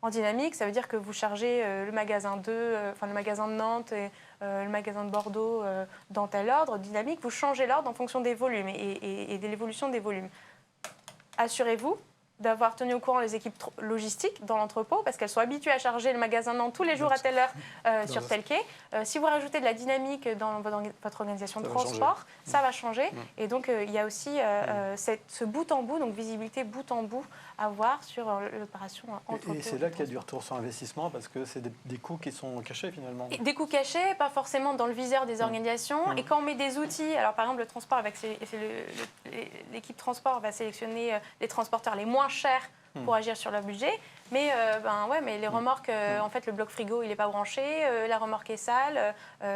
En dynamique, ça veut dire que vous chargez le magasin 2, le magasin de Nantes et le magasin de Bordeaux dans tel ordre. Dynamique, vous changez l'ordre en fonction des volumes et de l'évolution des volumes. Assurez-vous d'avoir tenu au courant les équipes logistiques dans l'entrepôt parce qu'elles sont habituées à charger le magasin de Nantes tous les jours à telle heure sur tel quai. Si vous rajoutez de la dynamique dans votre organisation de transport, ça va changer. Et donc, il y a aussi ce bout en bout, donc visibilité bout en bout à voir sur l'opération entrepôt.
Et c'est là qu'il y a du retour sur investissement parce que c'est des coûts qui sont cachés finalement.
Des coûts cachés, pas forcément dans le viseur des organisations. Et quand on met des outils, alors par exemple le transport, l'équipe transport va sélectionner les transporteurs les moins chers pour agir sur leur budget. Mais, mais les remorques, en fait, le bloc frigo, il n'est pas branché, la remorque est sale.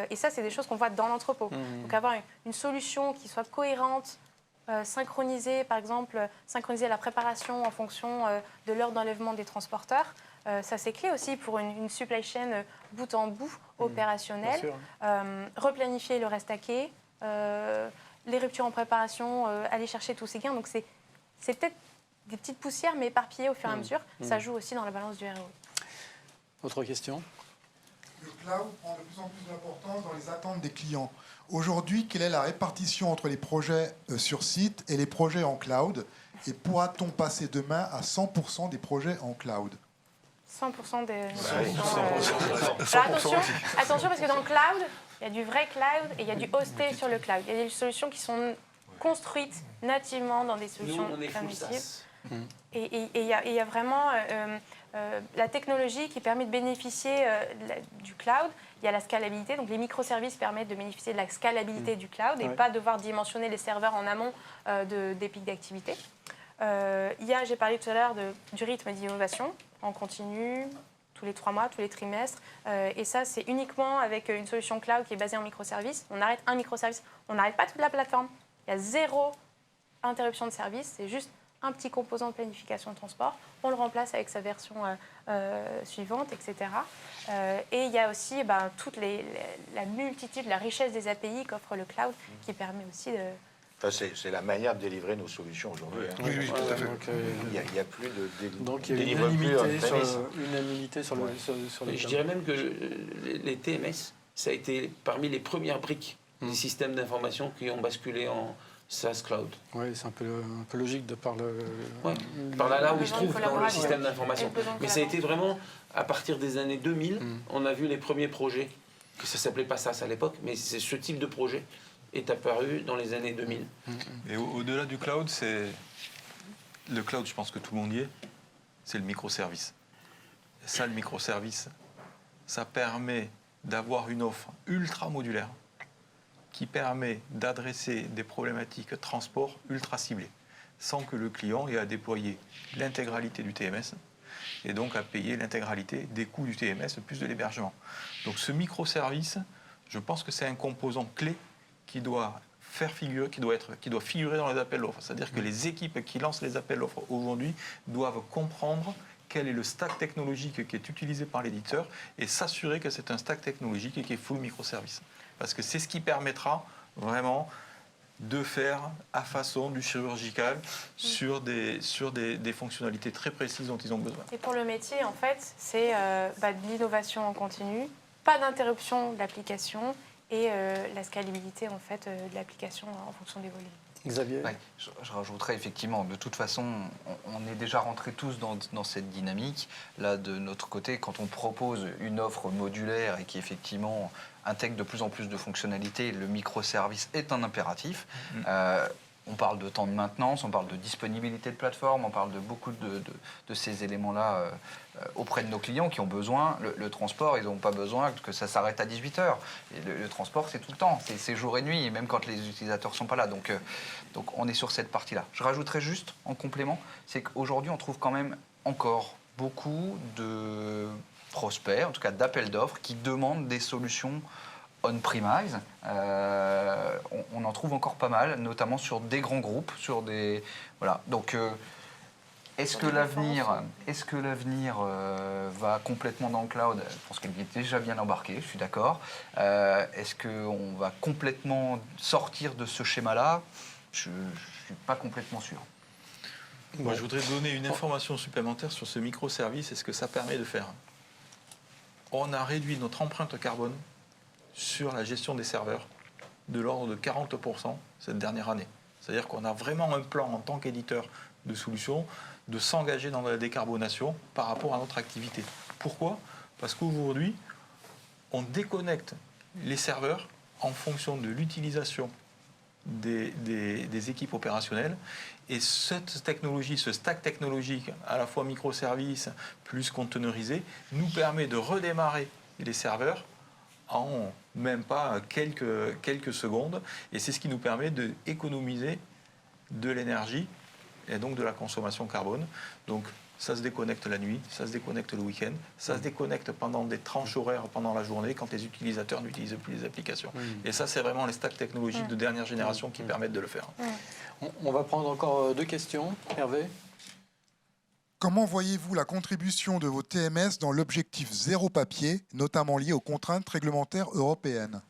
Et ça, c'est des choses qu'on voit dans l'entrepôt. Donc avoir une solution qui soit cohérente, synchroniser, par exemple, synchroniser la préparation en fonction de l'heure d'enlèvement des transporteurs. Ça, c'est clé aussi pour une supply chain bout en bout opérationnelle. Replanifier le reste à quai, les ruptures en préparation, aller chercher tous ces gains. Donc, c'est peut-être des petites poussières, mais éparpillées au fur et à mesure. Ça joue aussi dans la balance du ROI.
Autre question?
Le cloud prend de plus en plus d'importance dans les attentes des clients. Aujourd'hui, quelle est la répartition entre les projets sur site et les projets en cloud? Et pourra-t-on passer demain à 100% des projets en cloud?
100% des...
Alors,
attention, parce que dans le cloud, il y a du vrai cloud et il y a du hosté sur le cloud. Il y a des solutions qui sont construites nativement dans des solutions cloud-natives. Et il y a vraiment la technologie qui permet de bénéficier du cloud. Il y a la scalabilité, donc les microservices permettent de bénéficier de la scalabilité du cloud et pas devoir dimensionner les serveurs en amont des pics d'activité. J'ai parlé tout à l'heure du rythme d'innovation en continu, tous les 3 mois, tous les trimestres. Et ça, c'est uniquement avec une solution cloud qui est basée en microservices. On arrête un microservice, on n'arrête pas toute la plateforme. Il y a 0 interruption de service, c'est juste un petit composant de planification de transport, on le remplace avec sa version suivante, etc. Et il y a aussi toute la multitude, la richesse des API qu'offre le cloud qui permet aussi de...
Enfin, c'est la manière de délivrer nos solutions aujourd'hui. Hein.
Oui, tout à fait.
Donc,
Il n'y a plus de
donc il y a
délivre plus
unanimité sur le
Et je dirais même que les TMS, ça a été parmi les premières briques des systèmes d'information qui ont basculé en SaaS Cloud.
Oui, c'est un peu logique de par le...
Ouais, par là où il se
besoin de
trouve dans le
collaboration.
système d'information.
Et le besoin de
Mais ça a été
collaboration.
vraiment, à partir des années 2000, on a vu les premiers projets, que ça ne s'appelait pas SaaS à l'époque, mais c'est ce type de projet est apparu dans les années 2000.
Et au-delà du cloud, c'est le cloud, je pense que tout le monde y est, c'est le microservice. Et ça, le microservice, ça permet d'avoir une offre ultra modulaire qui permet d'adresser des problématiques transport ultra ciblées, sans que le client ait à déployer l'intégralité du TMS et donc à payer l'intégralité des coûts du TMS plus de l'hébergement. Donc ce microservice, je pense que c'est un composant clé qui doit figurer dans les appels d'offres. C'est-à-dire que les équipes qui lancent les appels d'offres aujourd'hui doivent comprendre quel est le stack technologique qui est utilisé par l'éditeur et s'assurer que c'est un stack technologique qui est full microservice. Parce que c'est ce qui permettra vraiment de faire à façon du chirurgical sur des fonctionnalités très précises dont ils ont besoin.
Et pour le métier, en fait, c'est de l'innovation en continu, pas d'interruption de l'application et la scalabilité en fait, de l'application en fonction des volumes.
Xavier?
Ouais, je rajouterais effectivement, de toute façon, on est déjà rentrés tous dans cette dynamique. Là, de notre côté, quand on propose une offre modulaire et qui effectivement intègre de plus en plus de fonctionnalités, le microservice est un impératif. On parle de temps de maintenance, on parle de disponibilité de plateforme, on parle de beaucoup de ces éléments-là auprès de nos clients qui ont besoin. Le transport, ils n'ont pas besoin que ça s'arrête à 18h. Le transport, c'est tout le temps, c'est jour et nuit, et même quand les utilisateurs ne sont pas là. Donc on est sur cette partie-là. Je rajouterais juste, en complément, c'est qu'aujourd'hui, on trouve quand même encore beaucoup de prospects, en tout cas d'appels d'offres, qui demandent des solutions on-premise. On en trouve encore pas mal, notamment sur des grands groupes, sur des... Voilà. Donc, est-ce que l'avenir va complètement dans le cloud? Je pense qu'il est déjà bien embarqué, je suis d'accord. Est-ce qu'on va complètement sortir de ce schéma-là? Je ne suis pas complètement sûr.
Moi, je voudrais donner une information supplémentaire sur ce microservice et ce que ça permet de faire. On a réduit notre empreinte carbone sur la gestion des serveurs de l'ordre de 40% cette dernière année. C'est-à-dire qu'on a vraiment un plan en tant qu'éditeur de solutions de s'engager dans la décarbonation par rapport à notre activité. Pourquoi? Parce qu'aujourd'hui, on déconnecte les serveurs en fonction de l'utilisation des équipes opérationnelles. Et cette technologie, ce stack technologique, à la fois microservice plus conteneurisé, nous permet de redémarrer les serveurs en même pas quelques secondes. Et c'est ce qui nous permet d'économiser de l'énergie et donc de la consommation carbone. Donc ça se déconnecte la nuit, ça se déconnecte le week-end, ça se déconnecte pendant des tranches horaires pendant la journée quand les utilisateurs n'utilisent plus les applications. Et ça, c'est vraiment les stacks technologiques de dernière génération qui permettent de le faire.
On va prendre encore 2 questions. Hervé?
Comment voyez-vous la contribution de vos TMS dans l'objectif zéro papier, notamment lié aux contraintes réglementaires européennes?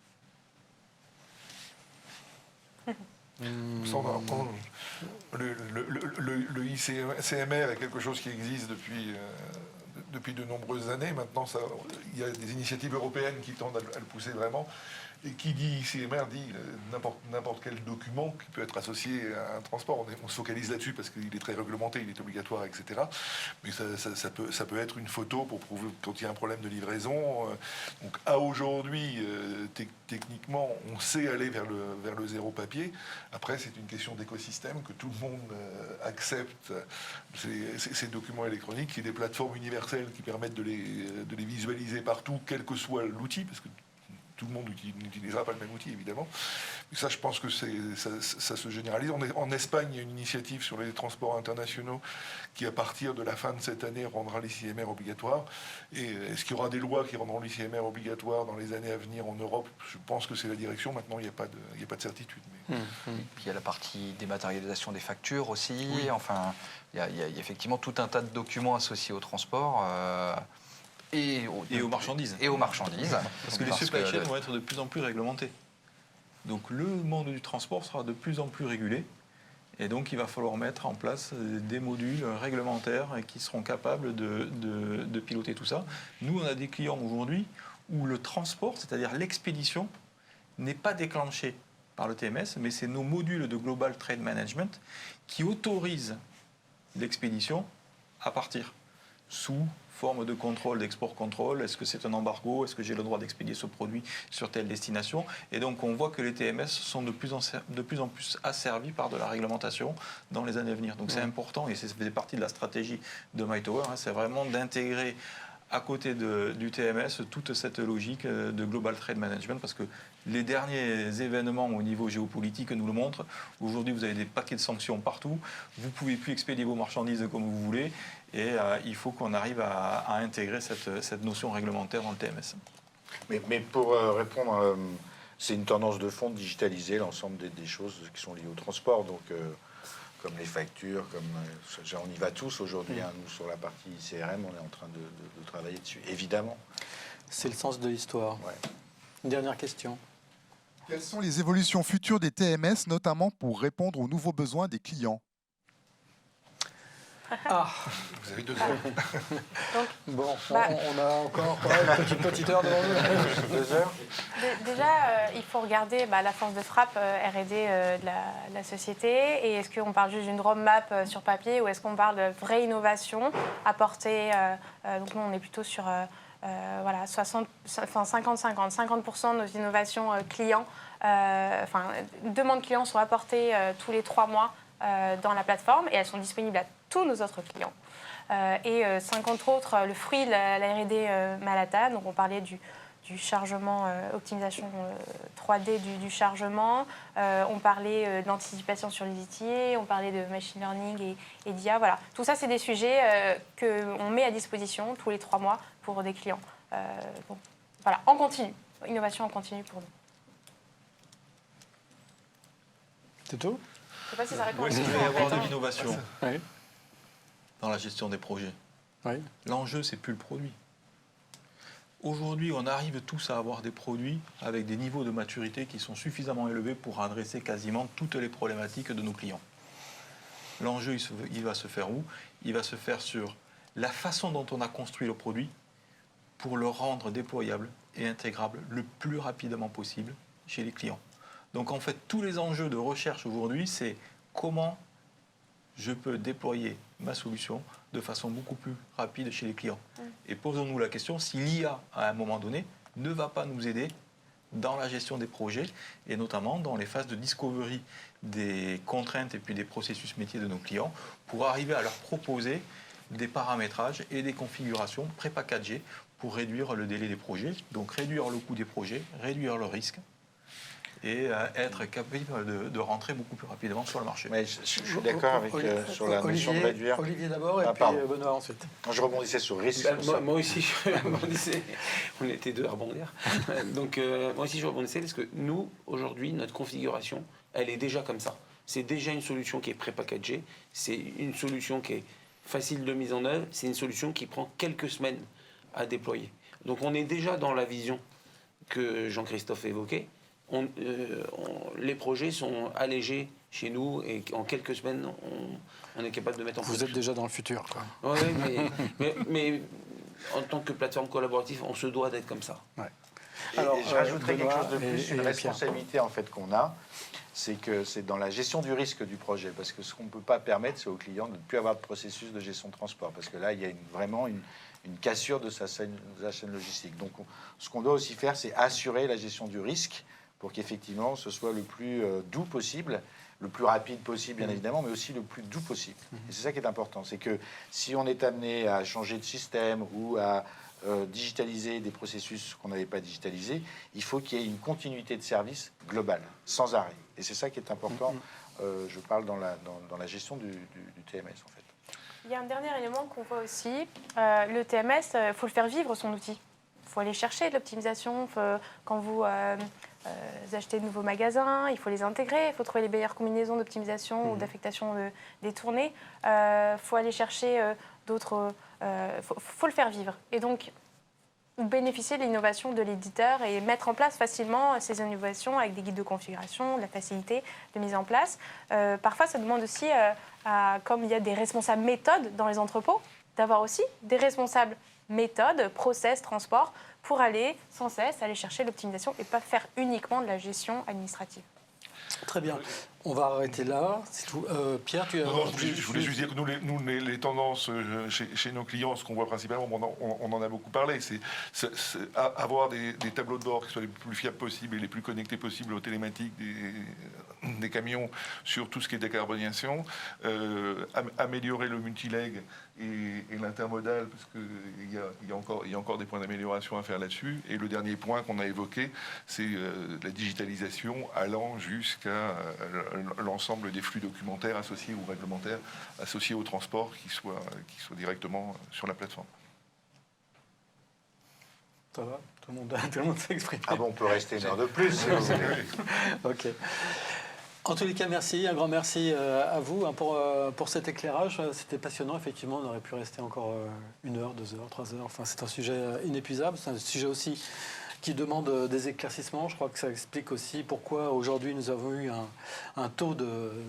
Ça, on va reprendre. Le ICMR est quelque chose qui existe depuis de nombreuses années. Maintenant, il y a des initiatives européennes qui tendent à le pousser vraiment. Et qui dit ICMR dit n'importe quel document qui peut être associé à un transport. On se focalise là-dessus parce qu'il est très réglementé, il est obligatoire, etc. Mais ça peut être une photo pour prouver quand il y a un problème de livraison. Donc à aujourd'hui, techniquement, on sait aller vers le zéro papier. Après, c'est une question d'écosystème, que tout le monde accepte ces documents électroniques, qu'il y ait des plateformes universelles qui permettent de les visualiser partout, quel que soit l'outil, parce que tout le monde n'utilisera pas le même outil, évidemment. Mais ça, je pense que ça se généralise. En Espagne, il y a une initiative sur les transports internationaux qui, à partir de la fin de cette année, rendra l'ICMR obligatoire. Et est-ce qu'il y aura des lois qui rendront l'ICMR obligatoire dans les années à venir en Europe? Je pense que c'est la direction. Maintenant, il n'y a pas de certitude. Mais...
Puis il y a la partie dématérialisation des factures aussi. Oui. Enfin, il y a effectivement tout un tas de documents associés au transport. Et aux marchandises. Et aux marchandises.
Parce que les supply chains vont être de plus en plus réglementés. Donc le monde du transport sera de plus en plus régulé. Et donc il va falloir mettre en place des modules réglementaires qui seront capables de piloter tout ça. Nous, on a des clients aujourd'hui où le transport, c'est-à-dire l'expédition, n'est pas déclenché par le TMS, mais c'est nos modules de Global Trade Management qui autorisent l'expédition à partir sous forme de contrôle, d'export-contrôle. Est-ce que c'est un embargo? Est-ce que j'ai le droit d'expédier ce produit sur telle destination? Et donc, on voit que les TMS sont de plus en plus asservis par de la réglementation dans les années à venir. Donc, c'est important et ça faisait partie de la stratégie de MyTower. C'est vraiment d'intégrer à côté du TMS toute cette logique de Global Trade Management parce que les derniers événements au niveau géopolitique nous le montrent. Aujourd'hui, vous avez des paquets de sanctions partout. Vous ne pouvez plus expédier vos marchandises comme vous voulez. Et il faut qu'on arrive à intégrer cette notion réglementaire dans le TMS.
Mais pour répondre, c'est une tendance de fond de digitaliser l'ensemble des choses qui sont liées au transport. Donc, comme les factures, on y va tous aujourd'hui. Nous, sur la partie CRM, on est en train de travailler dessus, évidemment.
C'est le sens de l'histoire.
Ouais.
Une dernière question.
Quelles sont les évolutions futures des TMS, notamment pour répondre aux nouveaux besoins des clients?
Vous avez 2 heures.
Bon,
Bah-
on a encore une petite heure devant nous.
2 heures.
Déjà, il faut regarder la force de frappe R&D de la société. Et est-ce qu'on parle juste d'une roadmap sur papier ou est-ce qu'on parle de vraie innovation apportée donc nous, on est plutôt sur 50-50. 50% de nos innovations clients, demandes clients sont apportées tous les 3 mois dans la plateforme et elles sont disponibles à tous nos autres clients. Et 50 autres, le fruit de la R&D Manhattan, donc on parlait du chargement, optimisation 3D du chargement, on parlait de l'anticipation sur les ETA, on parlait de machine learning et d'IA. Voilà. Tout ça, c'est des sujets qu'on met à disposition tous les 3 mois pour des clients. Donc, voilà, en continu, innovation en continu pour nous.
C'est tout?
Je ne sais pas si ça répond
Où
à la
est-ce qu'il
question.
va y avoir
en fait,
de
hein.
l'innovation
Oui.
dans la gestion des projets?
Oui.
L'enjeu, c'est plus le produit. Aujourd'hui, on arrive tous à avoir des produits avec des niveaux de maturité qui sont suffisamment élevés pour adresser quasiment toutes les problématiques de nos clients. L'enjeu, il va se faire où? Il va se faire sur la façon dont on a construit le produit pour le rendre déployable et intégrable le plus rapidement possible chez les clients. Donc en fait, tous les enjeux de recherche aujourd'hui, c'est comment je peux déployer ma solution de façon beaucoup plus rapide chez les clients. Et posons-nous la question si l'IA, à un moment donné, ne va pas nous aider dans la gestion des projets et notamment dans les phases de discovery des contraintes et puis des processus métiers de nos clients pour arriver à leur proposer des paramétrages et des configurations pré-packagées pour réduire le délai des projets, donc réduire le coût des projets, réduire le risque et être capable de rentrer beaucoup plus rapidement sur le marché.
Mais je suis d'accord avec sur la notion de réduire.
Olivier d'abord et puis
pardon.
Benoît ensuite.
Je rebondissais sur risque.
Moi aussi, je rebondissais. On était deux à rebondir. Donc, moi aussi, je rebondissais parce que nous, aujourd'hui, notre configuration, elle est déjà comme ça. C'est déjà une solution qui est pré-packagée. C'est une solution qui est facile de mise en œuvre. C'est une solution qui prend quelques semaines à déployer. Donc, on est déjà dans la vision que Jean-Christophe évoquait. Les projets sont allégés chez nous et en quelques semaines, on est capable de mettre en place.
Vous êtes déjà dans le futur, quoi.
Oui, mais en tant que plateforme collaborative, on se doit d'être comme ça.
Ouais.
Alors, je rajouterais quelque
Benoît
chose de plus,
et
une
Pierre.
responsabilité en fait qu'on a, c'est que c'est dans la gestion du risque du projet, parce que ce qu'on ne peut pas permettre, c'est aux clients de ne plus avoir de processus de gestion de transport, parce que là, il y a vraiment une cassure de sa chaîne logistique. Donc, ce qu'on doit aussi faire, c'est assurer la gestion du risque pour qu'effectivement ce soit le plus doux possible, le plus rapide possible bien évidemment, mais aussi le plus doux possible. Et c'est ça qui est important, c'est que si on est amené à changer de système ou à digitaliser des processus qu'on n'avait pas digitalisés, il faut qu'il y ait une continuité de service globale, sans arrêt. Et c'est ça qui est important, je parle dans la gestion du TMS, en fait.
Il y a un dernier élément qu'on voit aussi. Le TMS, il faut le faire vivre, son outil. Il faut aller chercher de l'optimisation. Quand vous achetez de nouveaux magasins, il faut les intégrer. Il faut trouver les meilleures combinaisons d'optimisation ou d'affectation détournée. Il faut aller chercher d'autres... faut le faire vivre. Et donc, bénéficier de l'innovation de l'éditeur et mettre en place facilement ces innovations avec des guides de configuration, de la facilité de mise en place. Parfois, ça demande aussi, comme il y a des responsables méthodes dans les entrepôts, d'avoir aussi des responsables méthodes, process, transport, pour aller sans cesse aller chercher l'optimisation et pas faire uniquement de la gestion administrative.
Très bien. On va arrêter là. C'est tout. Pierre, tu as...
Non, je voulais juste dire que les tendances chez nos clients, ce qu'on voit principalement, on en a beaucoup parlé, c'est avoir des tableaux de bord qui soient les plus fiables possibles et les plus connectés possibles aux télématiques des camions sur tout ce qui est décarbonation, améliorer le multileg et l'intermodal, parce qu'il y a encore des points d'amélioration à faire là-dessus. Et le dernier point qu'on a évoqué, c'est la digitalisation allant jusqu'à l'ensemble des flux documentaires associés ou réglementaires associés au transport qui soient directement sur la plateforme.
Ça va ? Tout le monde s'est exprimé.
Ah bon, on peut rester une heure de plus. Si vous voulez.
Ok. En tous les cas, merci, un grand merci à vous pour cet éclairage. C'était passionnant, effectivement, on aurait pu rester encore 1 heure, 2 heures, 3 heures. Enfin, c'est un sujet inépuisable, c'est un sujet aussi qui demande des éclaircissements. Je crois que ça explique aussi pourquoi aujourd'hui nous avons eu un taux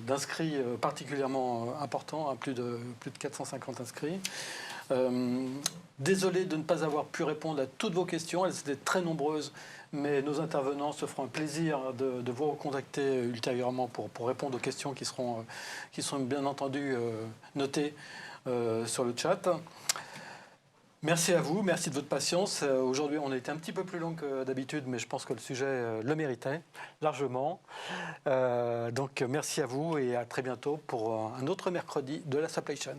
d'inscrits particulièrement important, à plus de 450 inscrits. Désolé de ne pas avoir pu répondre à toutes vos questions, elles étaient très nombreuses, mais nos intervenants se feront un plaisir de vous recontacter ultérieurement pour répondre aux questions qui seront bien entendu notées sur le chat. Merci à vous, merci de votre patience. Aujourd'hui, on a été un petit peu plus long que d'habitude, mais je pense que le sujet le méritait largement. Donc merci à vous et à très bientôt pour un autre mercredi de la Supply Chain.